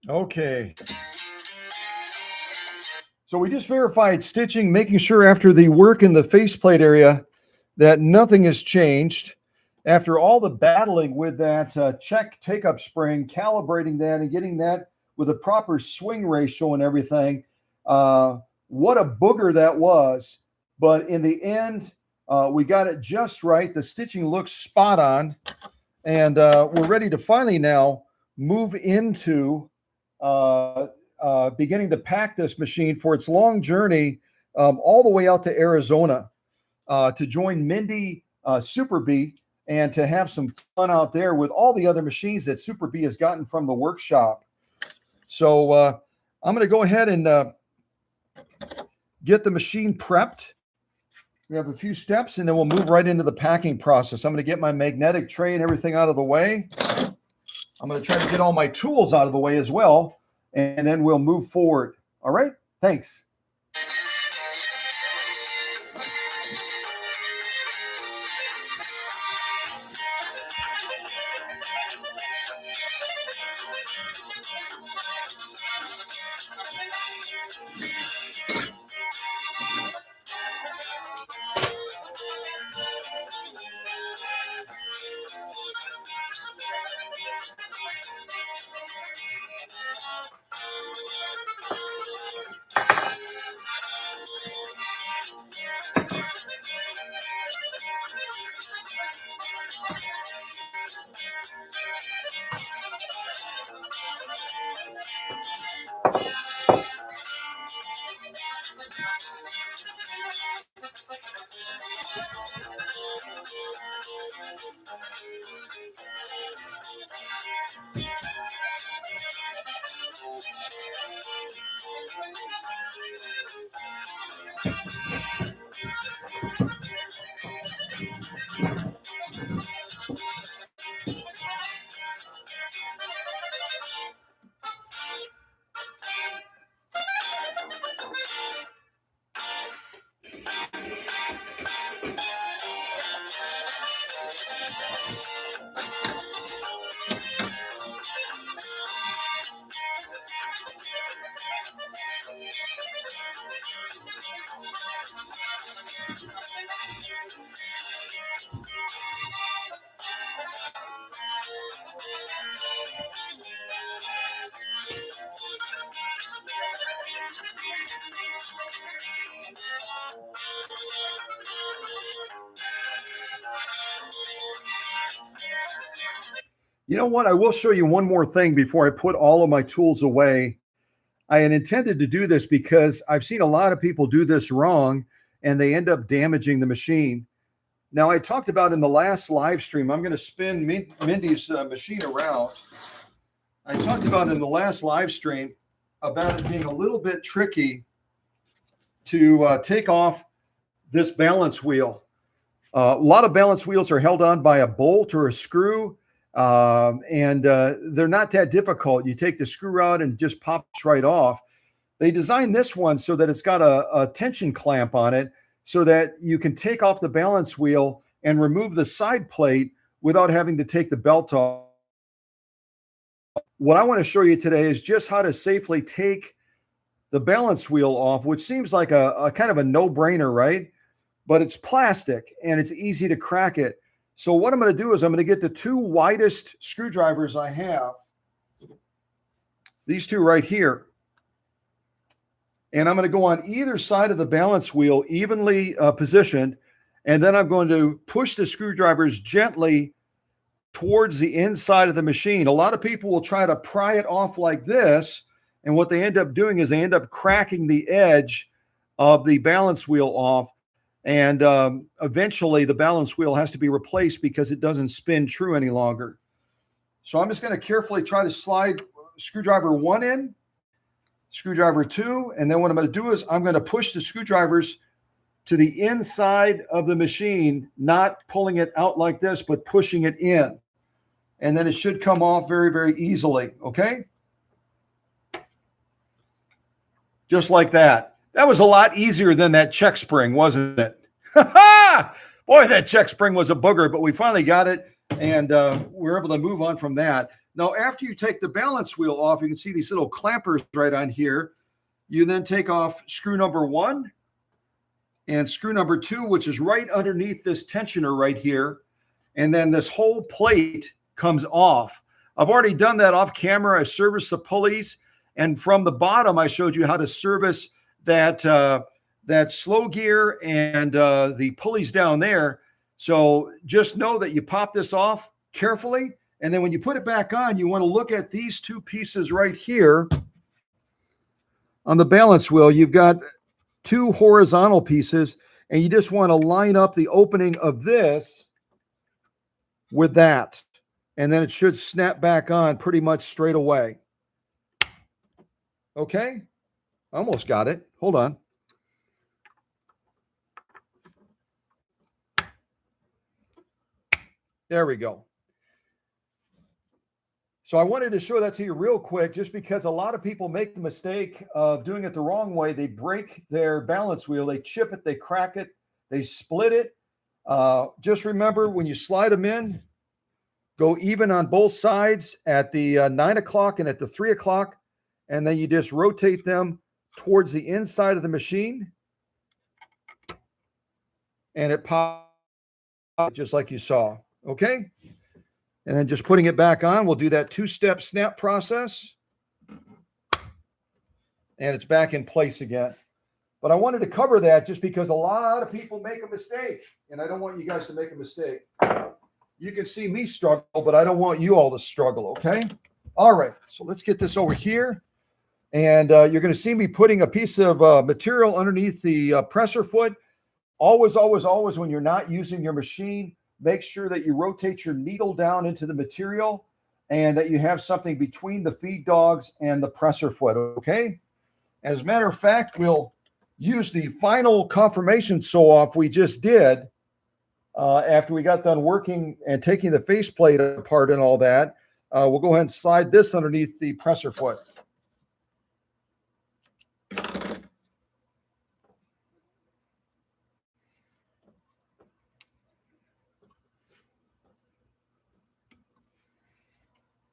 Okay. So we just verified stitching, making sure after the work in the faceplate area that nothing has changed. After all the battling with that check take-up spring, calibrating that and getting that with a proper swing ratio and everything, what a booger that was. But in the end, we got it just right. The stitching looks spot on. And we're ready to finally now move into beginning to pack this machine for its long journey all the way out to Arizona to join Mindy Super Bee and to have some fun out there with all the other machines that Super Bee has gotten from the workshop. So I'm going to go ahead and get the machine prepped. We have a few steps and then we'll move right into the packing process. I'm going to get my magnetic tray and everything out of the way. I'm going to try to get all my tools out of the way as well, and then we'll move forward. All right? Thanks. You know what? I will show you one more thing before I put all of my tools away. I had intended to do this because I've seen a lot of people do this wrong and they end up damaging the machine. Now, I talked about in the last live stream, I'm going to spin Mindy's machine around. I talked about in the last live stream about it being a little bit tricky to take off this balance wheel. A lot of balance wheels are held on by a bolt or a screw, and they're not that difficult. You take the screw out and it just pops right off. They designed this one so that it's got a tension clamp on it so that you can take off the balance wheel and remove the side plate without having to take the belt off. What I want to show you today is just how to safely take the balance wheel off, which seems like a kind of a no-brainer, right? But it's plastic and it's easy to crack it. So what I'm going to do is I'm going to get the two widest screwdrivers I have, these two right here, and I'm going to go on either side of the balance wheel, evenly positioned, and then I'm going to push the screwdrivers gently towards the inside of the machine. A lot of people will try to pry it off like this, and what they end up doing is they end up cracking the edge of the balance wheel off, and eventually the balance wheel has to be replaced because it doesn't spin true any longer. So I'm just going to carefully try to slide screwdriver 1 in, screwdriver 2, and then what I'm going to do is I'm going to push the screwdrivers to the inside of the machine, not pulling it out like this, but pushing it in. And then it should come off very, very easily, okay? Just like that. That was a lot easier than that check spring, wasn't it? Boy, that check spring was a booger, but we finally got it, and we're able to move on from that. Now, after you take the balance wheel off, you can see these little clampers right on here. You then take off screw number 1 and screw number 2, which is right underneath this tensioner right here. And then this whole plate comes off. I've already done that off camera. I serviced the pulleys. And from the bottom, I showed you how to service that slow gear and the pulleys down there. So just know that you pop this off carefully. And then when you put it back on, you want to look at these two pieces right here. On the balance wheel, you've got two horizontal pieces, and you just want to line up the opening of this with that. And then it should snap back on pretty much straight away. Okay, almost got it. Hold on. There we go. So I wanted to show that to you real quick, just because a lot of people make the mistake of doing it the wrong way. They break their balance wheel, they chip it, they crack it, they split it. Just remember, when you slide them in, go even on both sides at the 9 o'clock and at the 3 o'clock, and then you just rotate them towards the inside of the machine, and it pops just like you saw. Okay? And then just putting it back on, we'll do that 2-step snap process. And it's back in place again. But I wanted to cover that just because a lot of people make a mistake. And I don't want you guys to make a mistake. You can see me struggle, but I don't want you all to struggle, okay? All right, so let's get this over here. And you're going to see me putting a piece of material underneath the presser foot. Always, always, always, when you're not using your machine, make sure that you rotate your needle down into the material and that you have something between the feed dogs and the presser foot, okay? As a matter of fact, we'll use the final confirmation sew-off we just did after we got done working and taking the faceplate apart and all that. We'll go ahead and slide this underneath the presser foot.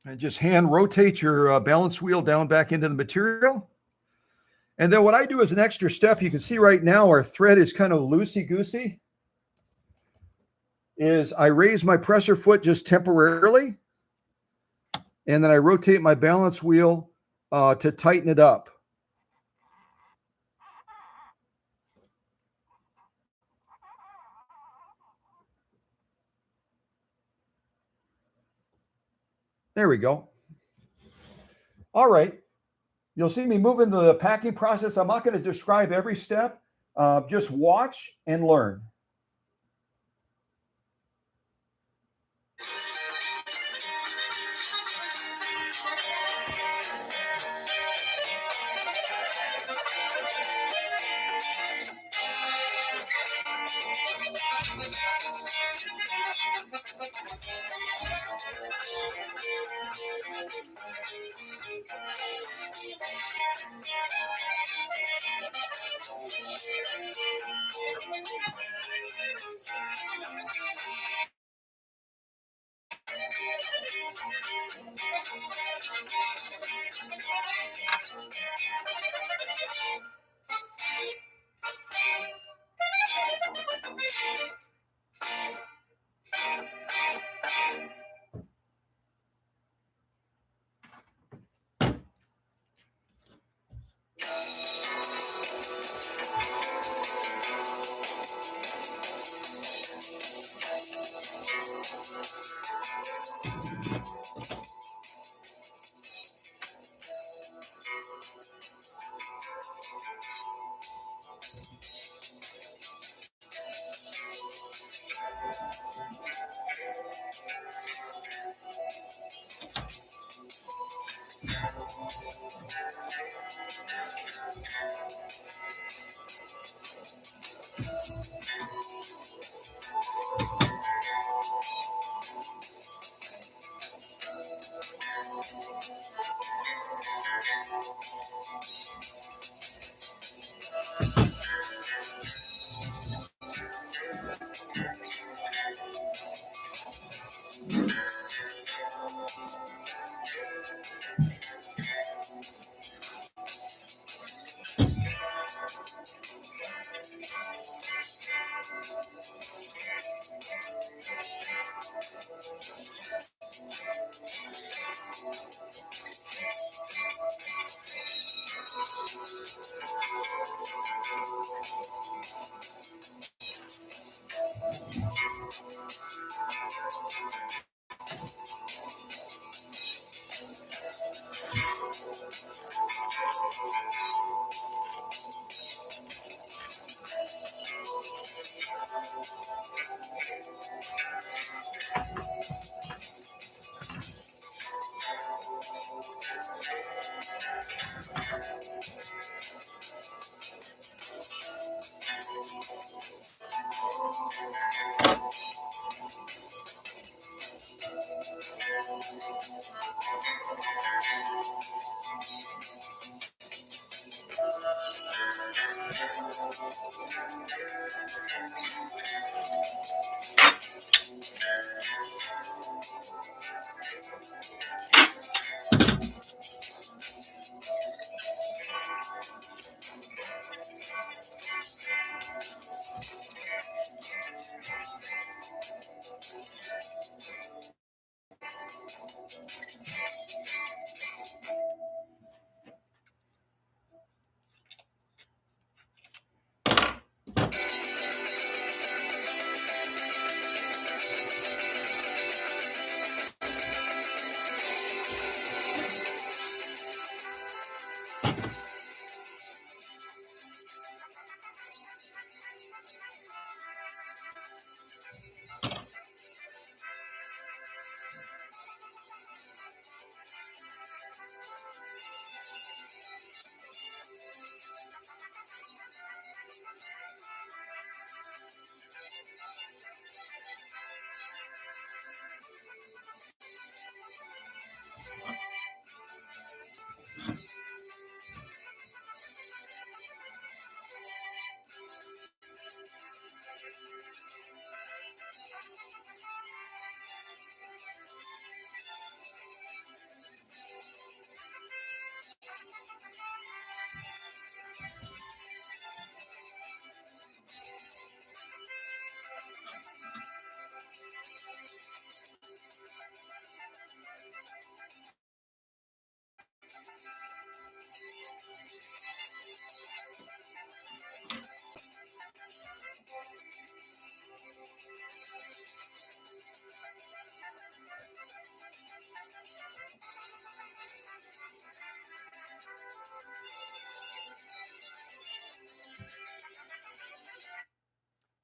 And just hand rotate your balance wheel down back into the material. And then what I do as an extra step, you can see right now our thread is kind of loosey-goosey, is I raise my presser foot just temporarily, and then I rotate my balance wheel to tighten it up. There we go. All right. You'll see me move into the packing process. I'm not going to describe every step. Just watch and learn.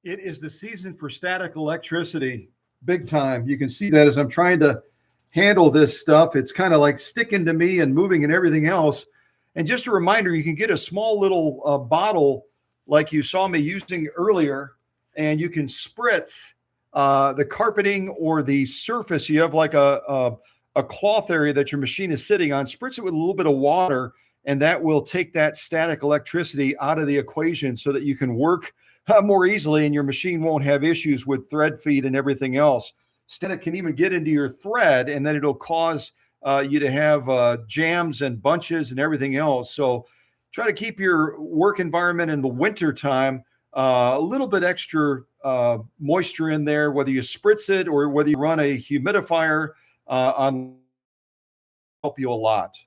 It is the season for static electricity, big time. You can see that as I'm trying to handle this stuff. It's kind of like sticking to me and moving and everything else. And just a reminder, you can get a small little bottle like you saw me using earlier, and you can spritz the carpeting or the surface. You have like a cloth area that your machine is sitting on, spritz it with a little bit of water, and that will take that static electricity out of the equation so that you can work more easily, and your machine won't have issues with thread feed and everything else. Instead, it can even get into your thread, and then it'll cause you to have jams and bunches and everything else. So try to keep your work environment in the winter time a little bit extra moisture in there, whether you spritz it or whether you run a humidifier on, help you a lot.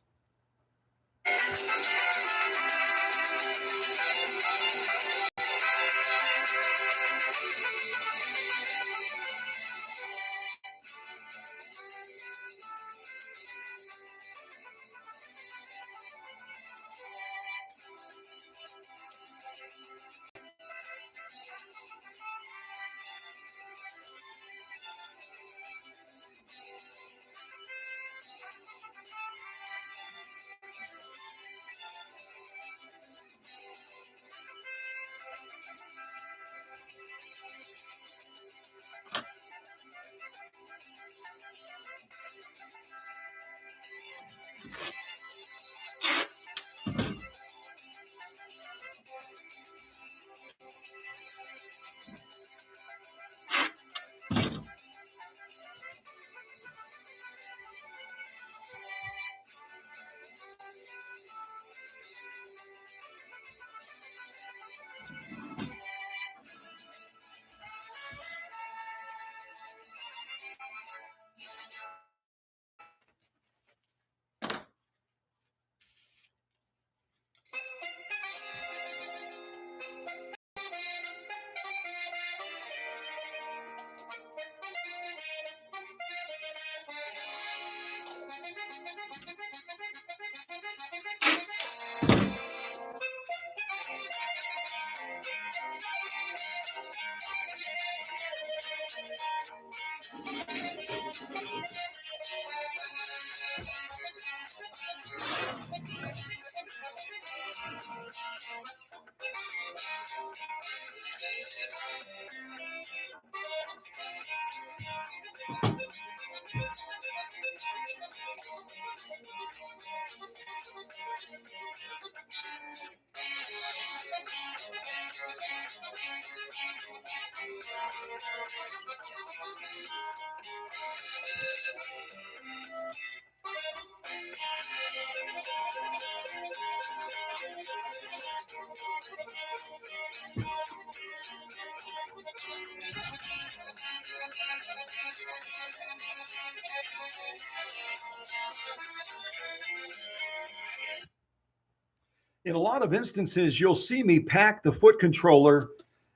In a lot of instances, you'll see me pack the foot controller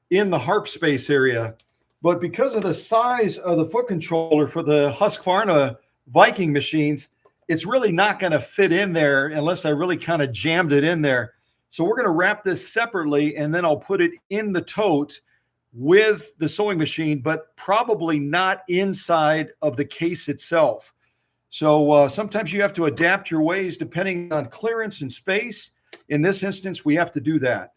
in the harp space area. But because of the size of the foot controller for the Husqvarna Viking machines, it's really not going to fit in there unless I really kind of jammed it in there. So we're going to wrap this separately, and then I'll put it in the tote with the sewing machine, but probably not inside of the case itself. So sometimes you have to adapt your ways depending on clearance and space. In this instance, we have to do that.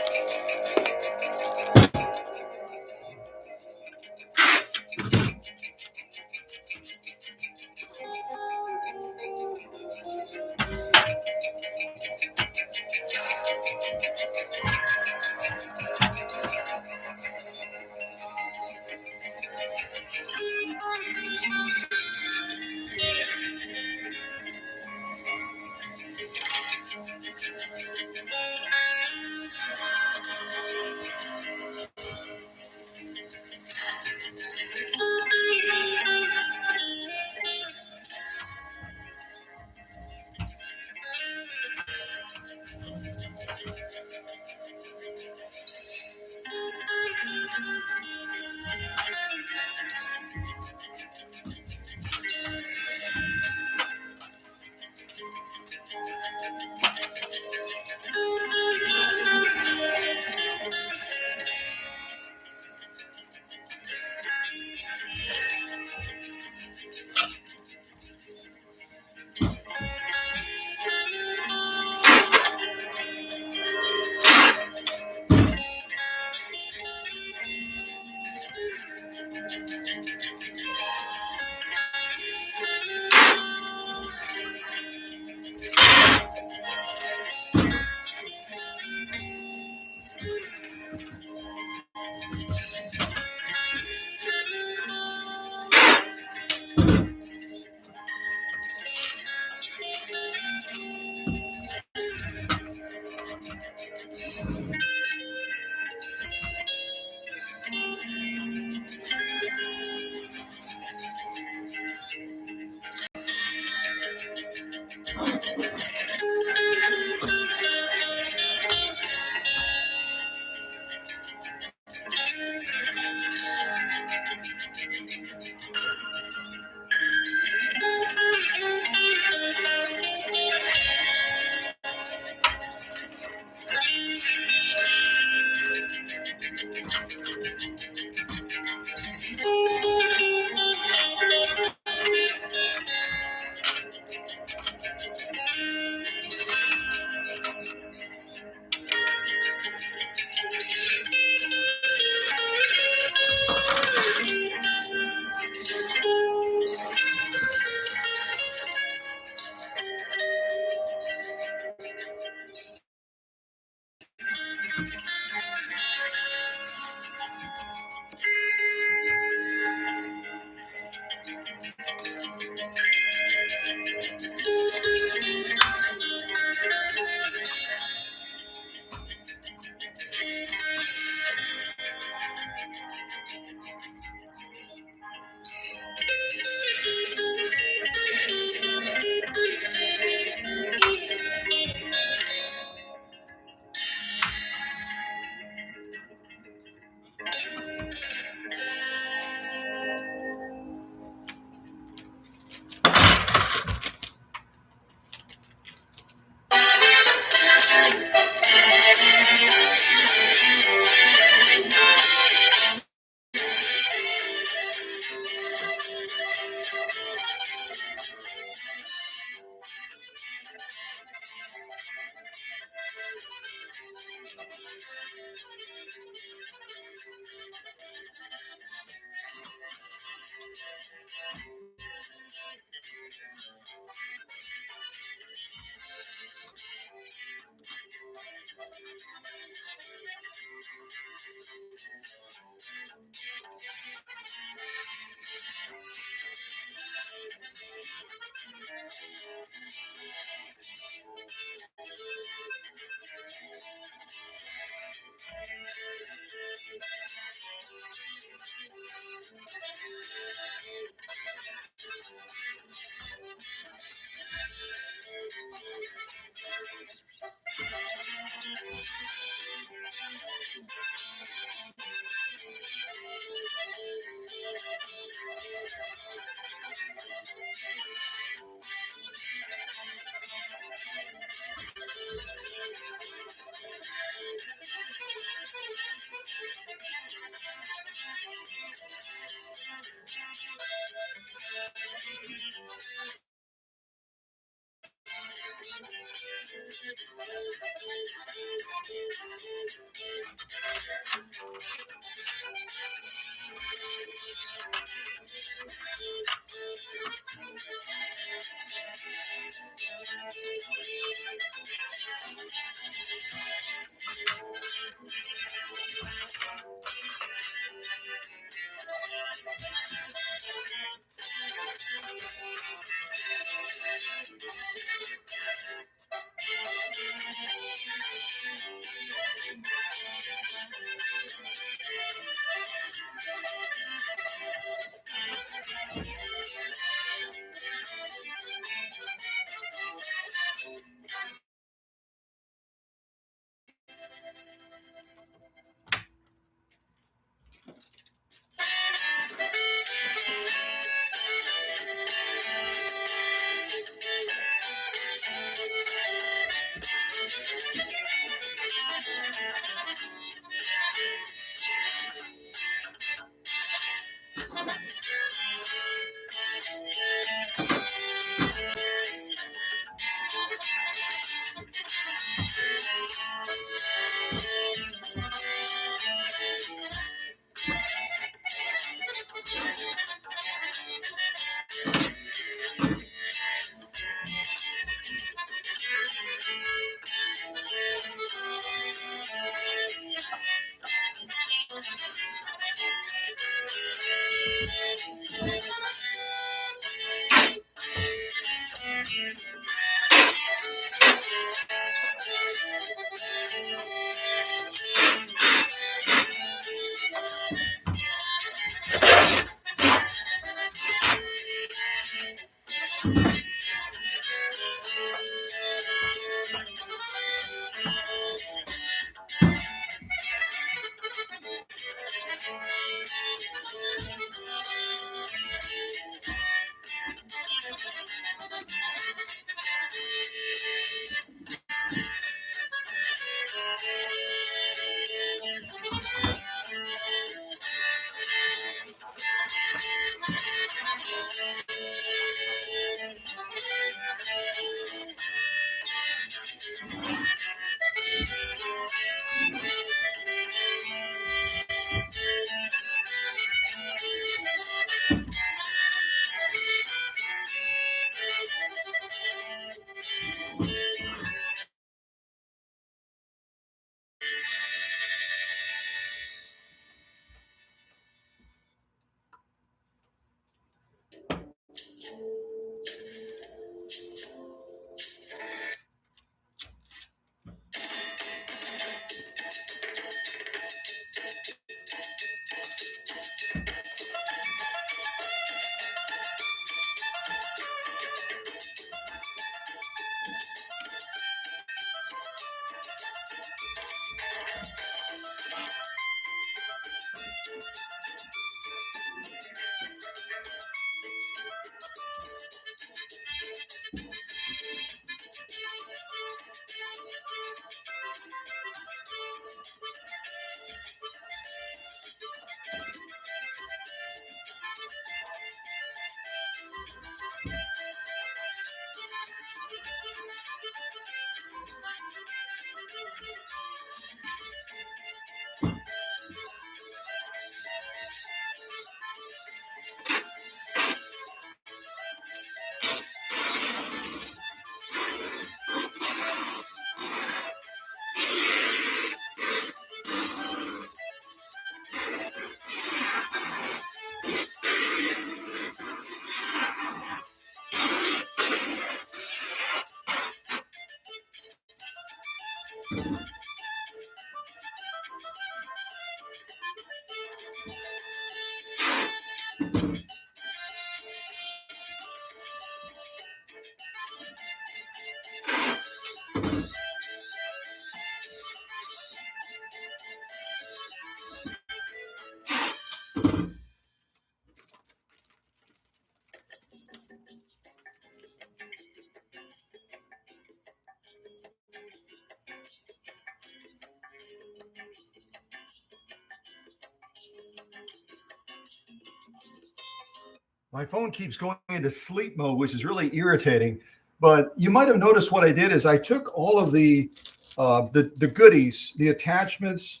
My phone keeps going into sleep mode, which is really irritating. But you might have noticed what I did is I took all of the goodies, the attachments,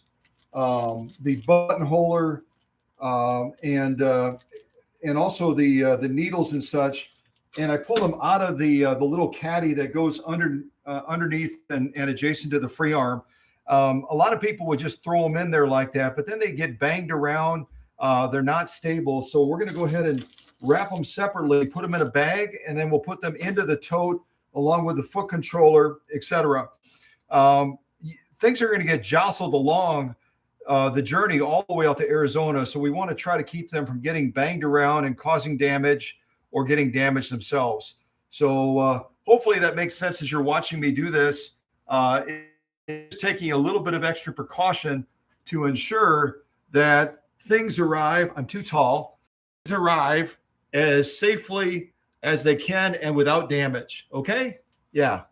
the buttonholer, and also the needles and such, and I pulled them out of the little caddy that goes underneath and adjacent to the free arm. A lot of people would just throw them in there like that, but then they get banged around. They're not stable. So we're going to go ahead wrap them separately, put them in a bag, and then we'll put them into the tote along with the foot controller, etc. Things are going to get jostled along the journey all the way out to Arizona. So we want to try to keep them from getting banged around and causing damage or getting damaged themselves. So hopefully that makes sense as you're watching me do this. It's taking a little bit of extra precaution to ensure that things arrive. I'm too tall. Things arrive as safely as they can and without damage. Okay? Yeah.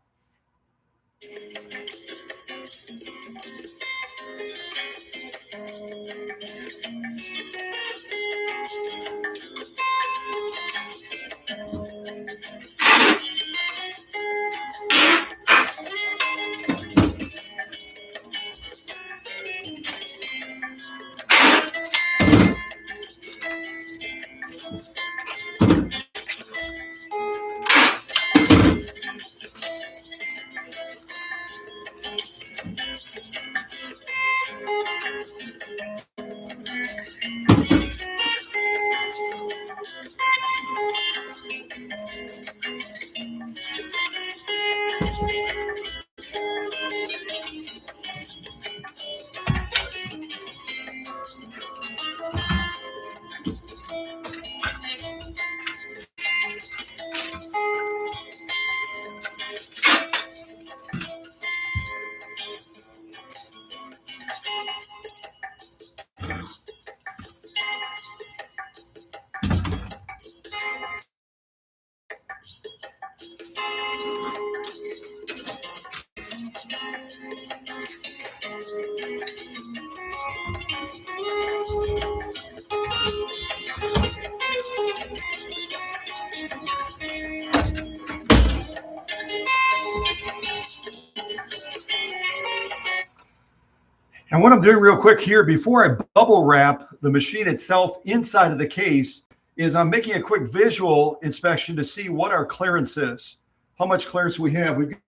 And what I'm doing real quick here before I bubble wrap the machine itself inside of the case is I'm making a quick visual inspection to see what our clearance is, how much clearance we have. We've got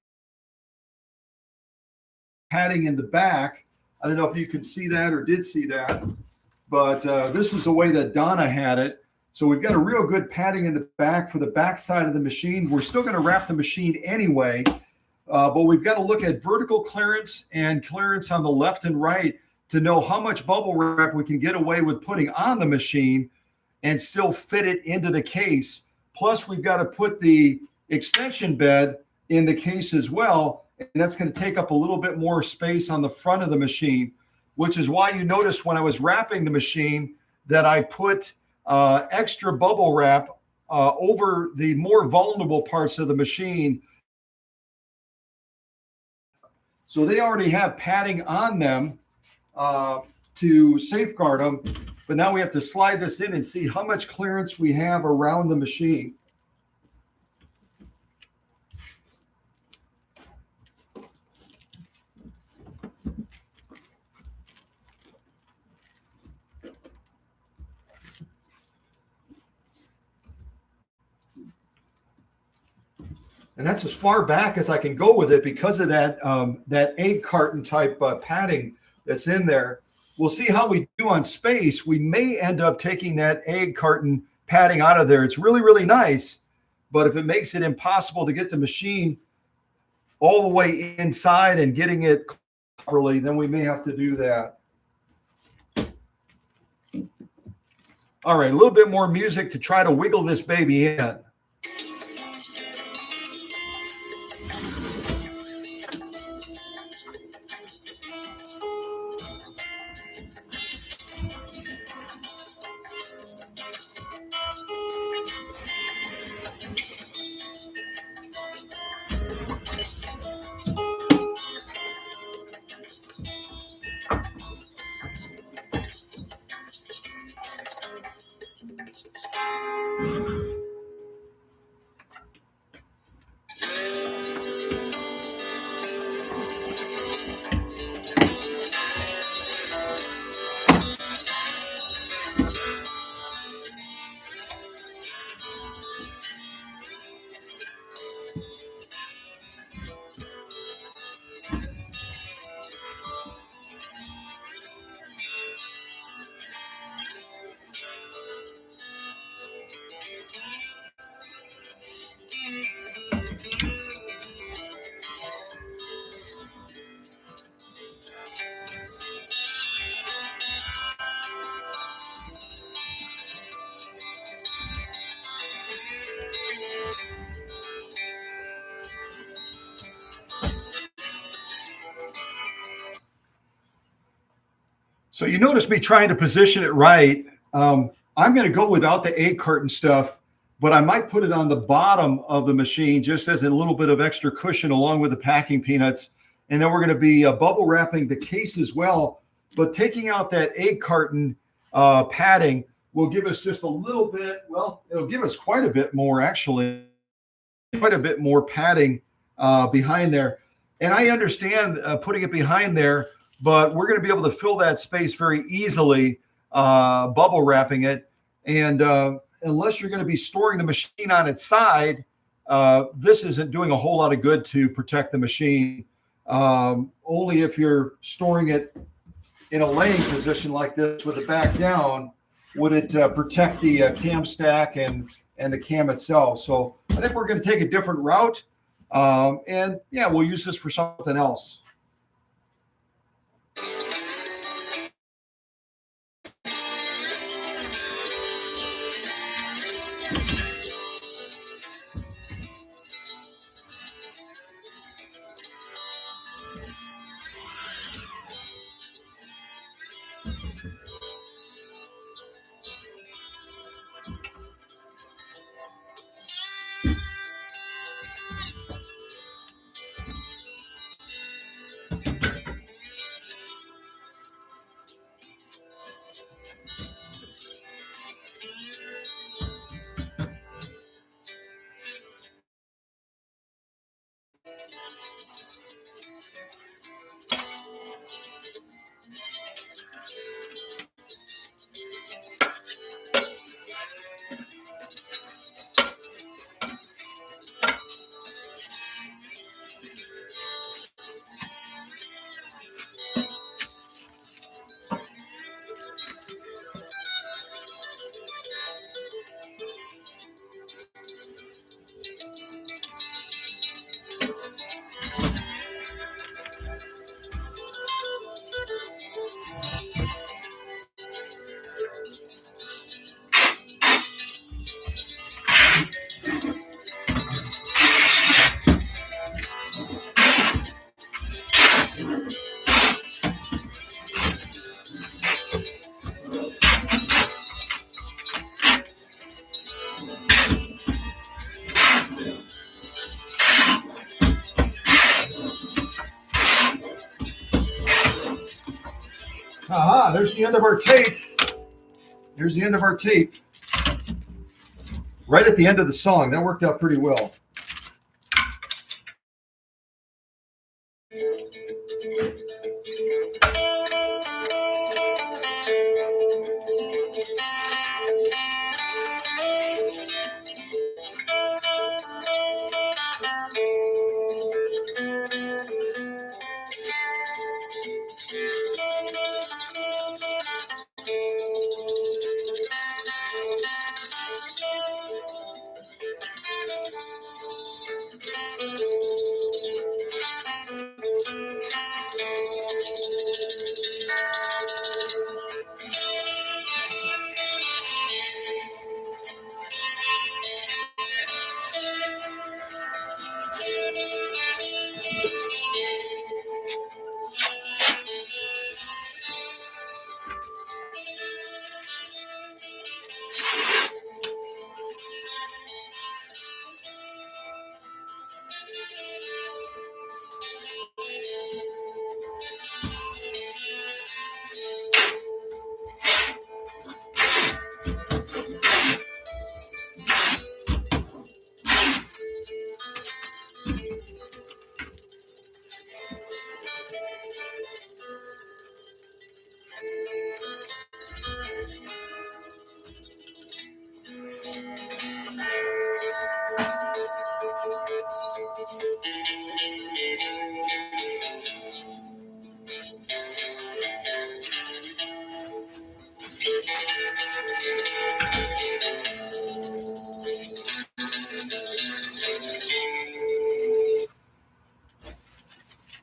padding in the back. I don't know if you can see that or did see that, but this is the way that Donna had it. So we've got a real good padding in the back for the back side of the machine. We're still going to wrap the machine anyway. But we've got to look at vertical clearance and clearance on the left and right to know how much bubble wrap we can get away with putting on the machine and still fit it into the case. Plus, we've got to put the extension bed in the case as well. And that's going to take up a little bit more space on the front of the machine, which is why you noticed when I was wrapping the machine that I put extra bubble wrap over the more vulnerable parts of the machine. So they already have padding on them to safeguard them. But now we have to slide this in and see how much clearance we have around the machine. And that's as far back as I can go with it because of that that egg carton type padding that's in there. We'll see how we do on space. We may end up taking that egg carton padding out of there. It's really, really nice. But if it makes it impossible to get the machine all the way inside and getting it properly, then we may have to do that. All right, a little bit more music to try to wiggle this baby in. So you notice me trying to position it right. I'm going to go without the egg carton stuff, but I might put it on the bottom of the machine just as a little bit of extra cushion along with the packing peanuts. And then we're going to be bubble wrapping the case as well. But taking out that egg carton padding will give us just a little bit, well, it'll give us quite a bit more, actually, quite a bit more padding behind there. And I understand putting it behind there, but we're going to be able to fill that space very easily, bubble wrapping it. And unless you're going to be storing the machine on its side, this isn't doing a whole lot of good to protect the machine. Only if you're storing it in a laying position like this with the back down would it protect the cam stack and the cam itself. So I think we're going to take a different route. And yeah, we'll use this for something else. Aha, there's the end of our tape. There's the end of our tape. Right at the end of the song. That worked out pretty well.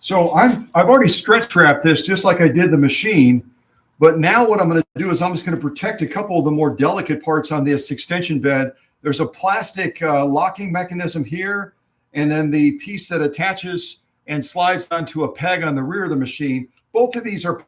So I've already stretch wrapped this just like I did the machine, but now what I'm going to do is I'm just going to protect a couple of the more delicate parts on this extension bed. There's a plastic locking mechanism here, and then the piece that attaches and slides onto a peg on the rear of the machine. Both of these are,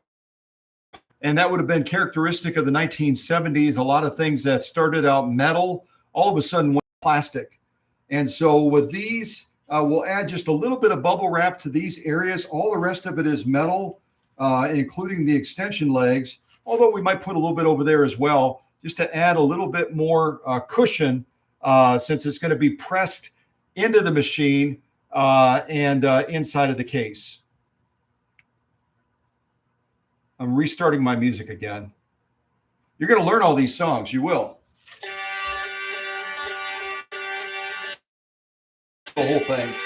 And that would have been characteristic of the 1970s. A lot of things that started out metal, all of a sudden went plastic. And so with these, we'll add just a little bit of bubble wrap to these areas. All the rest of it is metal, including the extension legs, although we might put a little bit over there as well, just to add a little bit more cushion, since it's going to be pressed into the machine and inside of the case. I'm restarting my music again. You're going to learn all these songs. You will. The whole thing.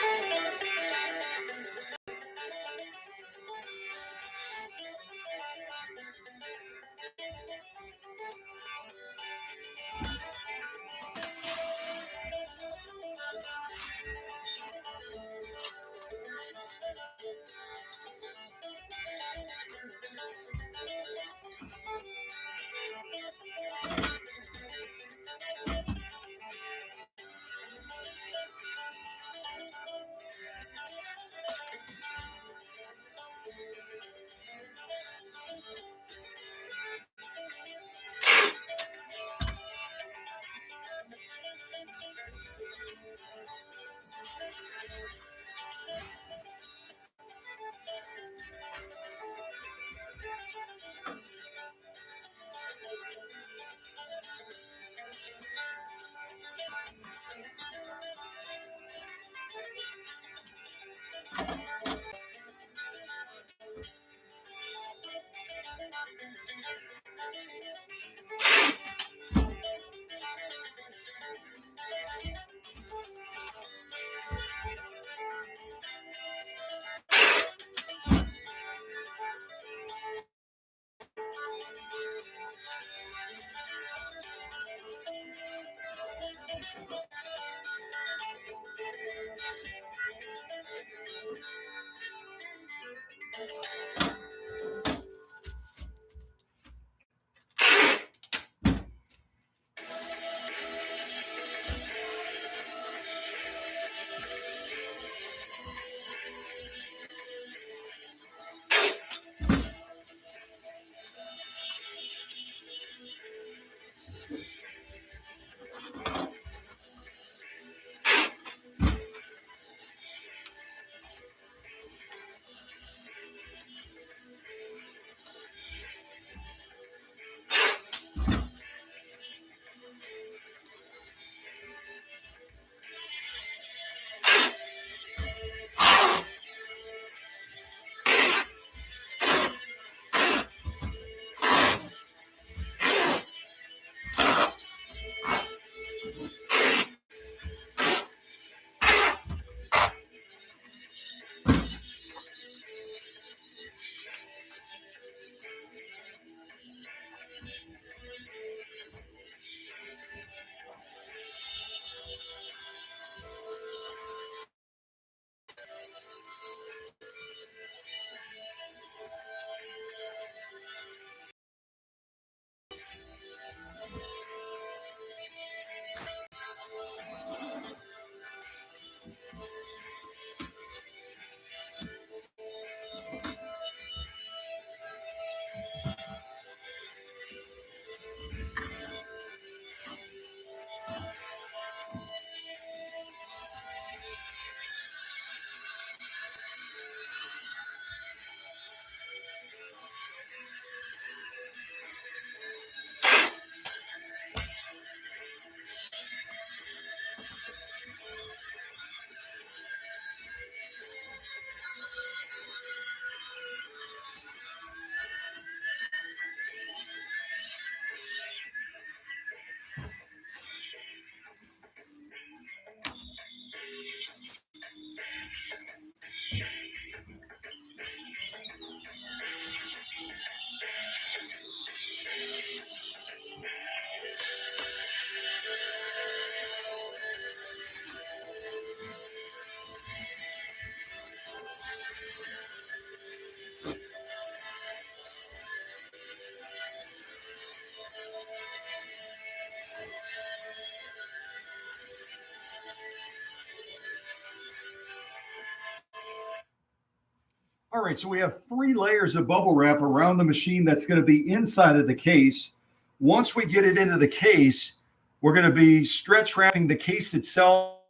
All right, so we have 3 layers of bubble wrap around the machine that's going to be inside of the case. Once we get it into the case, we're going to be stretch wrapping the case itself.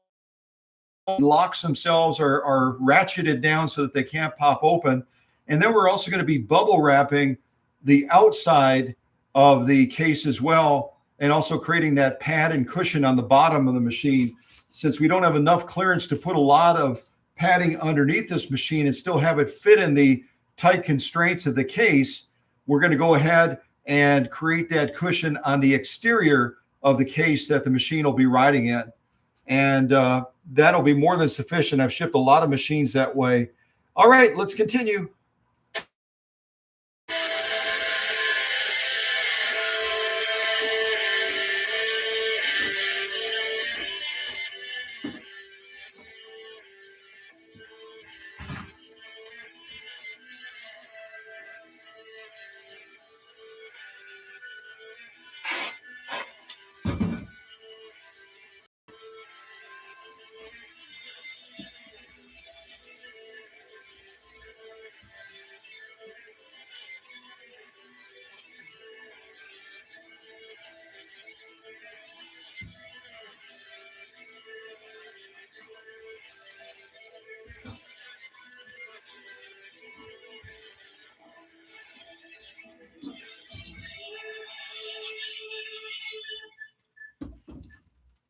Locks themselves are ratcheted down so that they can't pop open. And then we're also going to be bubble wrapping the outside of the case as well, and also creating that pad and cushion on the bottom of the machine. Since we don't have enough clearance to put a lot of padding underneath this machine and still have it fit in the tight constraints of the case, we're going to go ahead and create that cushion on the exterior of the case that the machine will be riding in. And that'll be more than sufficient. I've shipped a lot of machines that way. All right, let's continue.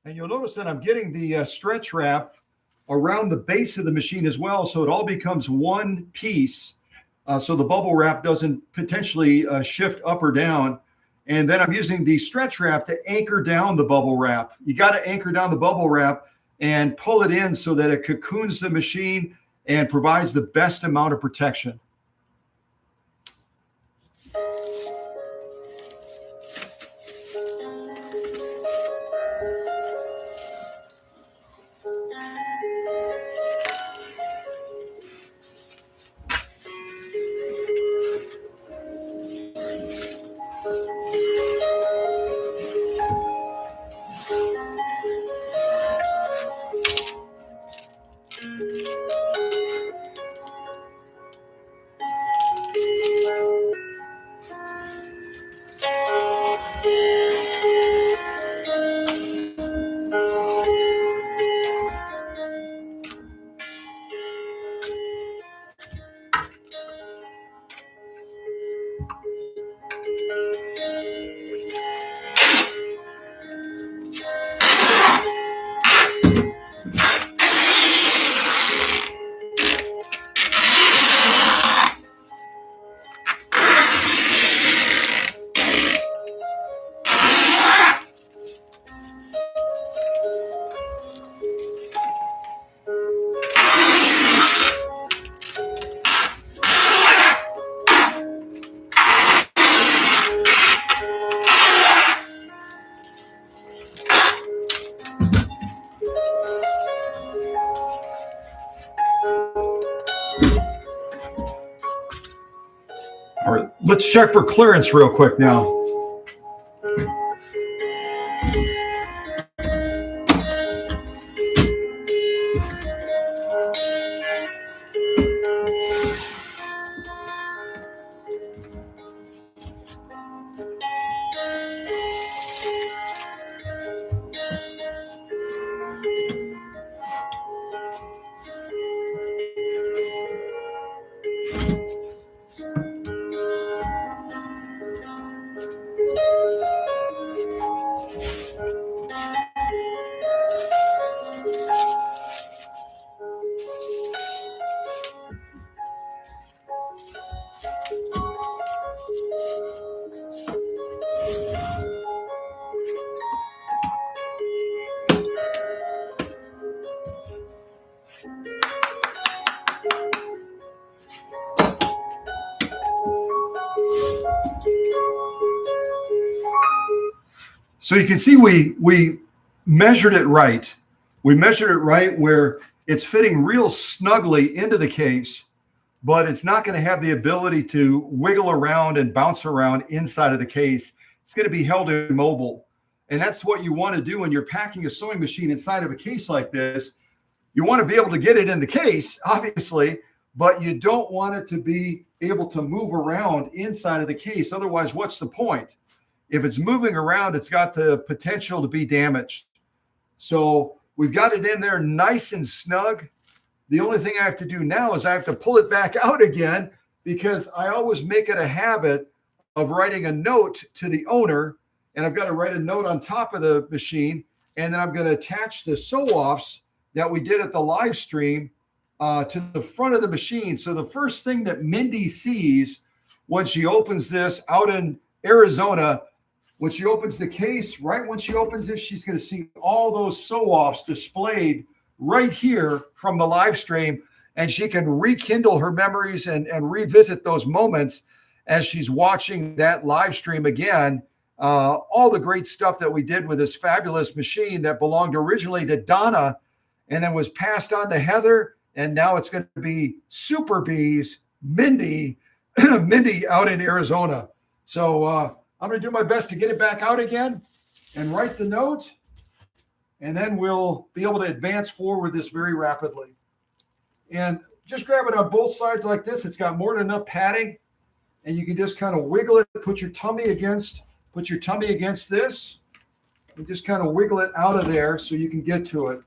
And you'll notice that I'm getting the stretch wrap around the base of the machine as well, so it all becomes one piece, so the bubble wrap doesn't potentially shift up or down. And then I'm using the stretch wrap to anchor down the bubble wrap. You got to anchor down the bubble wrap and pull it in so that it cocoons the machine and provides the best amount of protection. All right, let's check for clearance real quick now. So you can see we measured it right. We measured it right where it's fitting real snugly into the case, but it's not going to have the ability to wiggle around and bounce around inside of the case. It's going to be held immobile. And that's what you want to do when you're packing a sewing machine inside of a case like this. You want to be able to get it in the case, obviously, but you don't want it to be able to move around inside of the case. Otherwise, what's the point? If it's moving around, it's got the potential to be damaged. So we've got it in there nice and snug. The only thing I have to do now is I have to pull it back out again, because I always make it a habit of writing a note to the owner, and I've got to write a note on top of the machine, and then I'm going to attach the sew-offs that we did at the live stream to the front of the machine. So the first thing that Mindy sees when she opens this out in Arizona, when she opens the case, right when she opens it, she's going to see all those sew-offs displayed right here from the live stream, and she can rekindle her memories and revisit those moments as she's watching that live stream again. All the great stuff that we did with this fabulous machine that belonged originally to Donna and then was passed on to Heather, and now it's going to be Super Bee's Mindy, Mindy out in Arizona. So I'm going to do my best to get it back out again and write the note, and then we'll be able to advance forward this very rapidly. And just grab it on both sides like this. It's got more than enough padding, and you can just kind of wiggle it, put your tummy against this, and just kind of wiggle it out of there so you can get to it.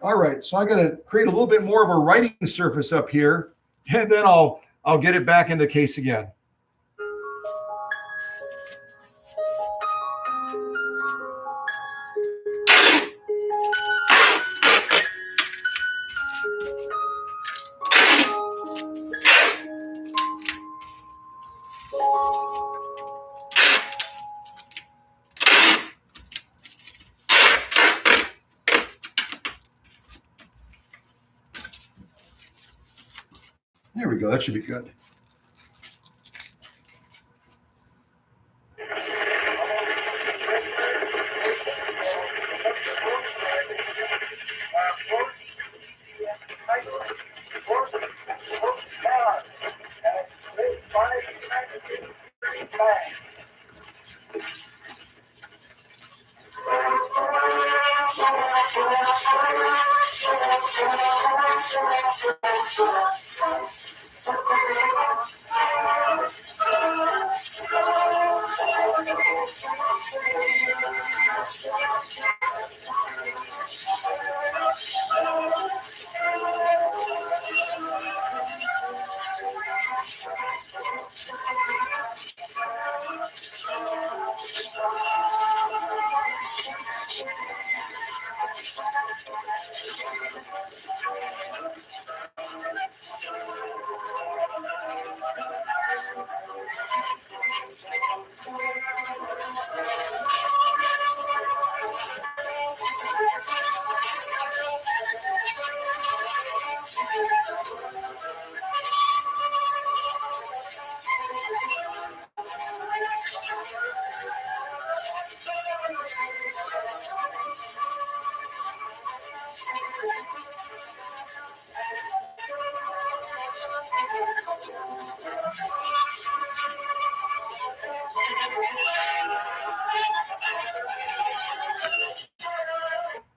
All right, so I'm going to create a little bit more of a writing surface up here, and then I'll get it back in the case again. There we go. That should be good.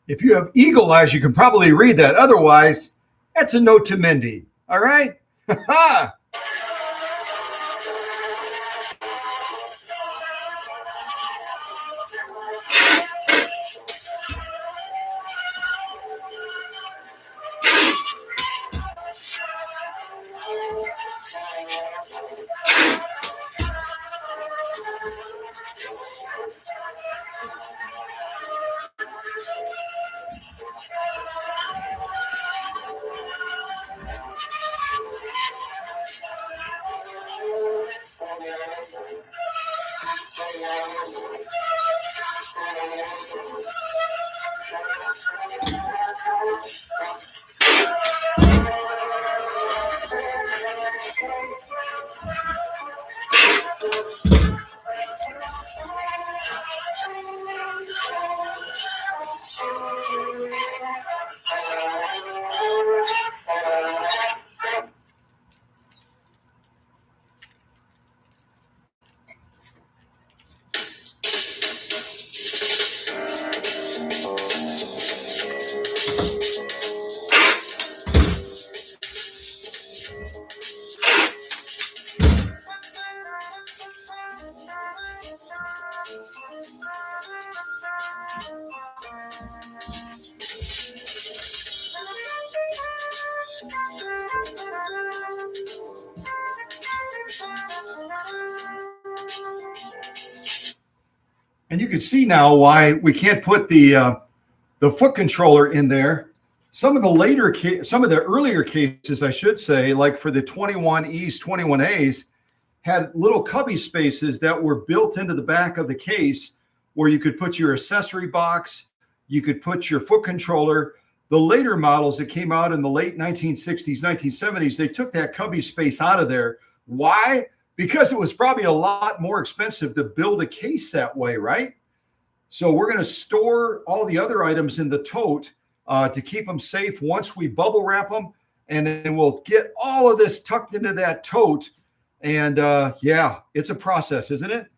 If you have eagle eyes, you can probably read that. Otherwise, that's a note to Mindy. All right? And you can see now why we can't put the foot controller in there. Some of the earlier cases, I should say, like for the 21Es, 21As, had little cubby spaces that were built into the back of the case where you could put your accessory box, you could put your foot controller. The later models that came out in the late 1960s, 1970s, they took that cubby space out of there. Why? Because it was probably a lot more expensive to build a case that way, right? So we're going to store all the other items in the tote to keep them safe once we bubble wrap them. And then we'll get all of this tucked into that tote. And yeah, it's a process, isn't it?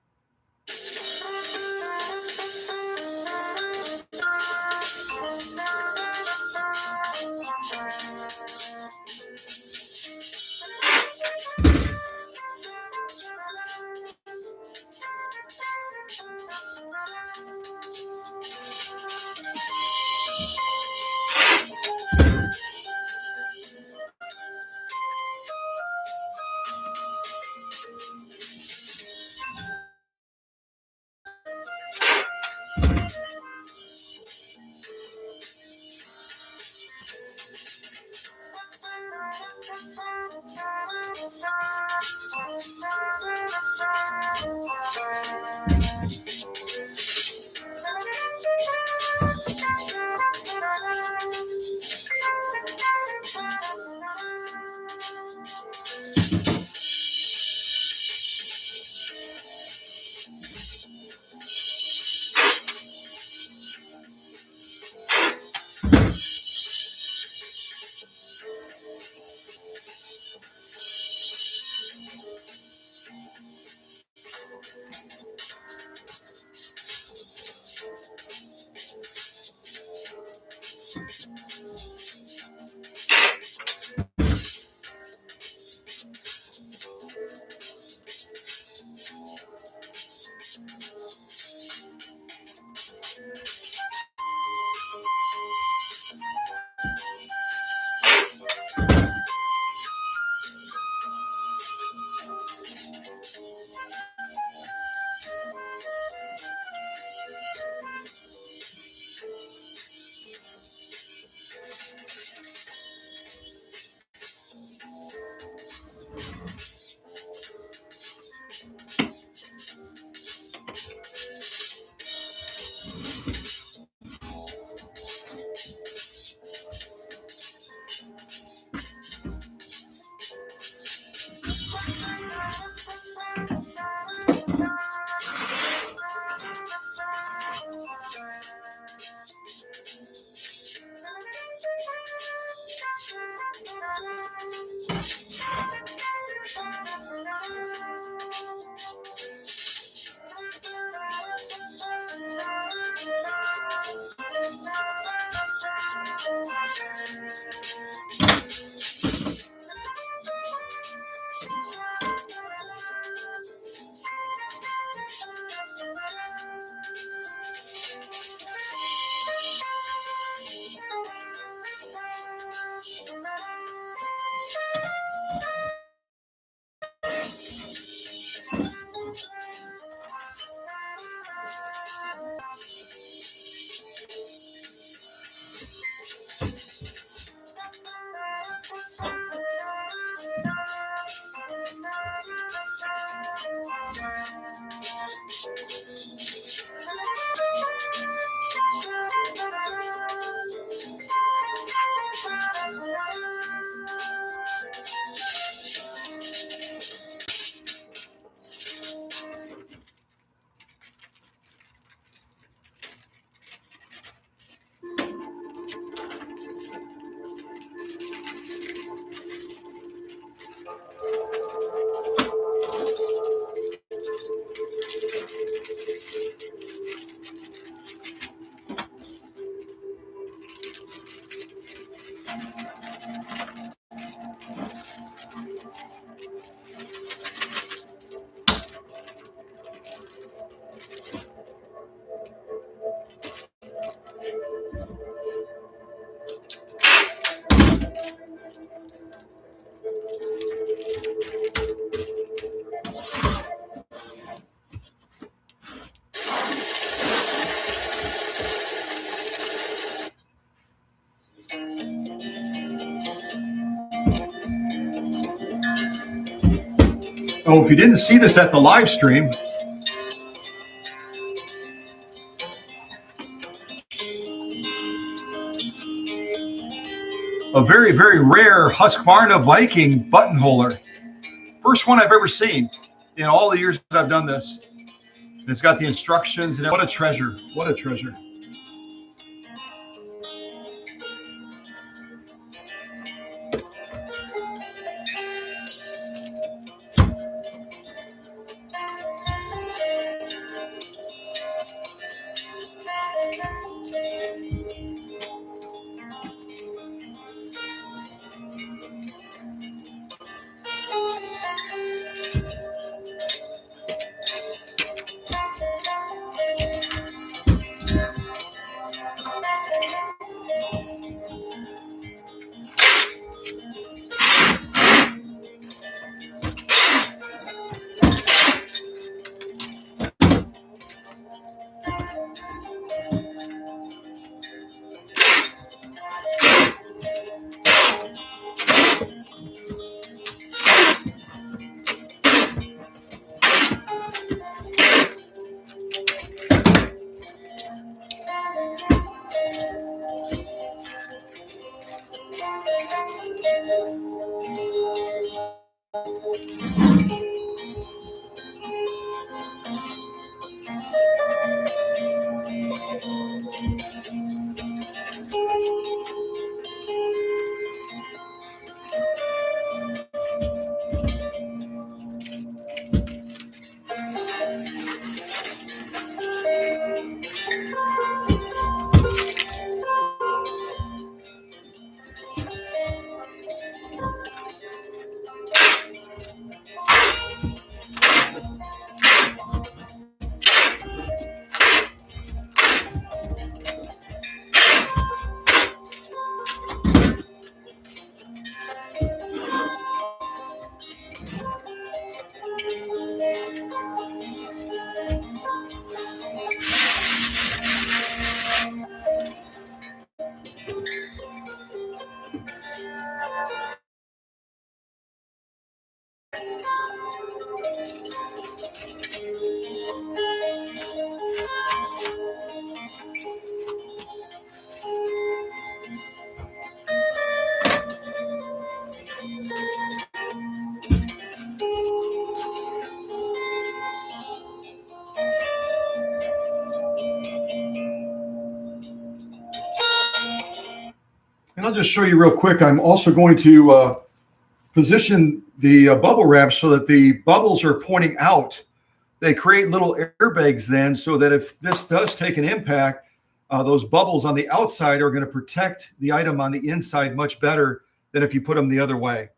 Oh, if you didn't see this at the live stream, a very, very rare Husqvarna Viking button holder. First one I've ever seen in all the years that I've done this. And it's got the instructions, and what a treasure. What a treasure. And I'll just show you real quick. I'm also going to position the bubble wrap so that the bubbles are pointing out. They create little airbags then, so that if this does take an impact, those bubbles on the outside are going to protect the item on the inside much better than if you put them the other way.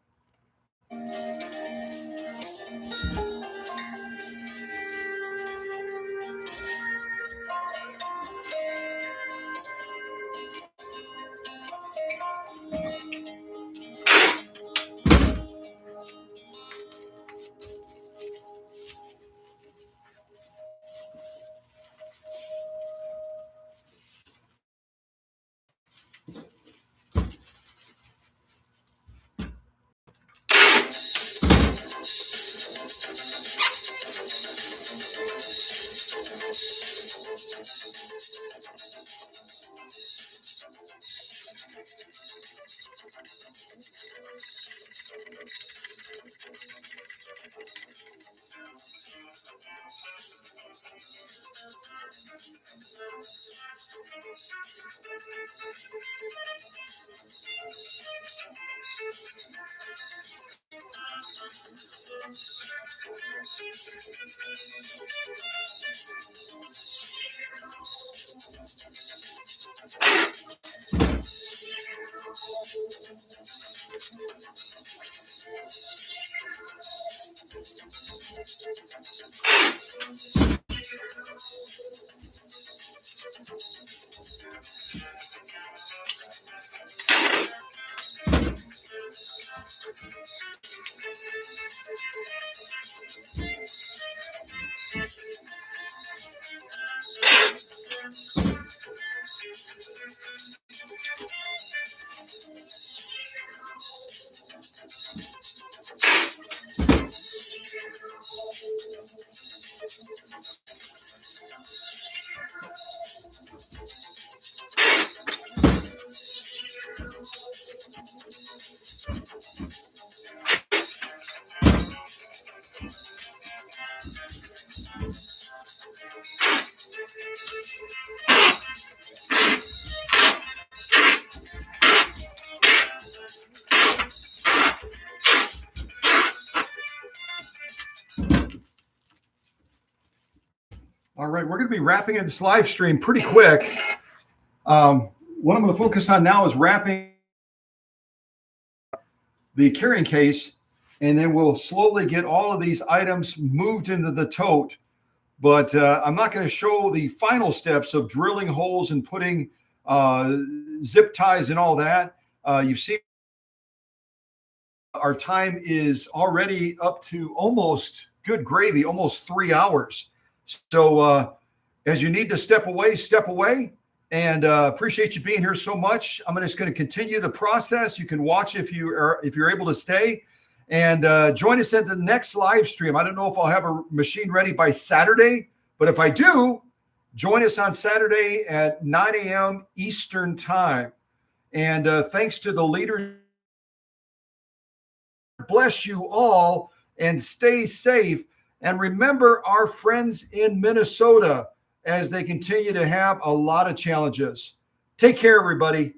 All right, we're going to be wrapping in this live stream pretty quick. What I'm going to focus on now is wrapping the carrying case, and then we'll slowly get all of these items moved into the tote. But I'm not going to show the final steps of drilling holes and putting zip ties and all that. You've seen our time is already up to almost, good gravy, almost 3 hours. So as you need to step away, and appreciate you being here so much. I'm just going to continue the process. You can watch if you're able to stay, and join us at the next live stream. I don't know if I'll have a machine ready by Saturday, but if I do, join us on Saturday at 9 a.m. Eastern time. And thanks to the leaders. Bless you all and stay safe. And remember our friends in Minnesota as they continue to have a lot of challenges. Take care, everybody.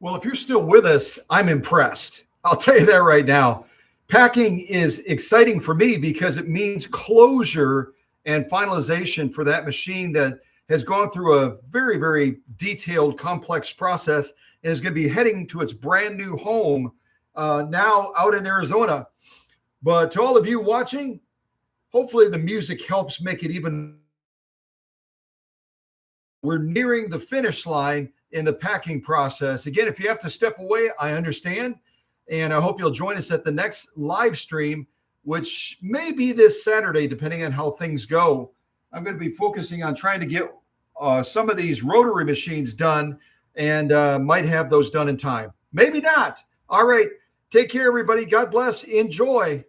Well, if you're still with us, I'm impressed. I'll tell you that right now. Packing is exciting for me because it means closure and finalization for that machine that has gone through a very, very detailed, complex process and is going to be heading to its brand new home now out in Arizona. But to all of you watching, hopefully the music helps make it even. We're nearing the finish line in the packing process. Again, if you have to step away, I understand. And I hope you'll join us at the next live stream, which may be this Saturday, depending on how things go. I'm going to be focusing on trying to get some of these rotary machines done and might have those done in time. Maybe not. All right. Take care, everybody. God bless. Enjoy.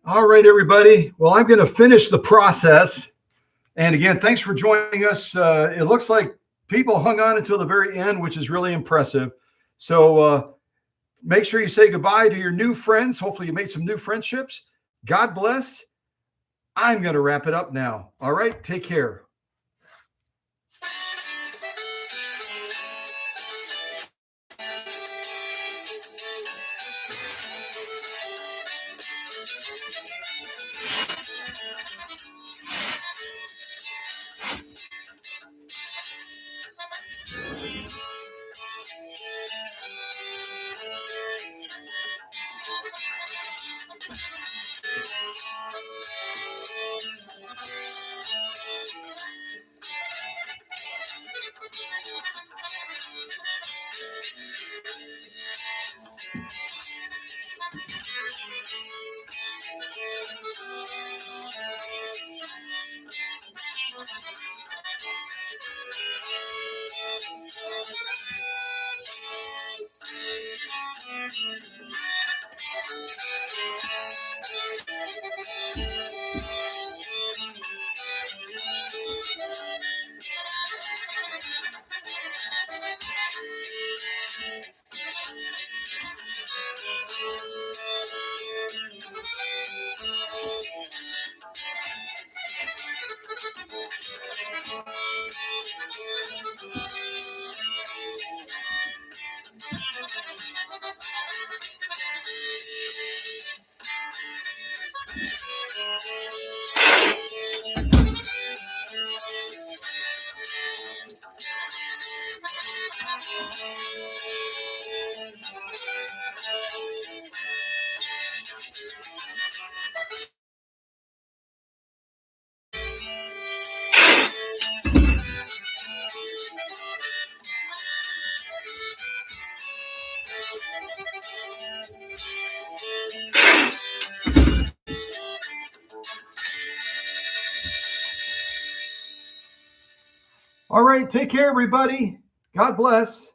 All right, everybody. Well, I'm going to finish the process. And again, thanks for joining us. It looks like people hung on until the very end, which is really impressive. So make sure you say goodbye to your new friends. Hopefully you made some new friendships. God bless. I'm going to wrap it up now. All right. Take care. All right. Take care, everybody. God bless.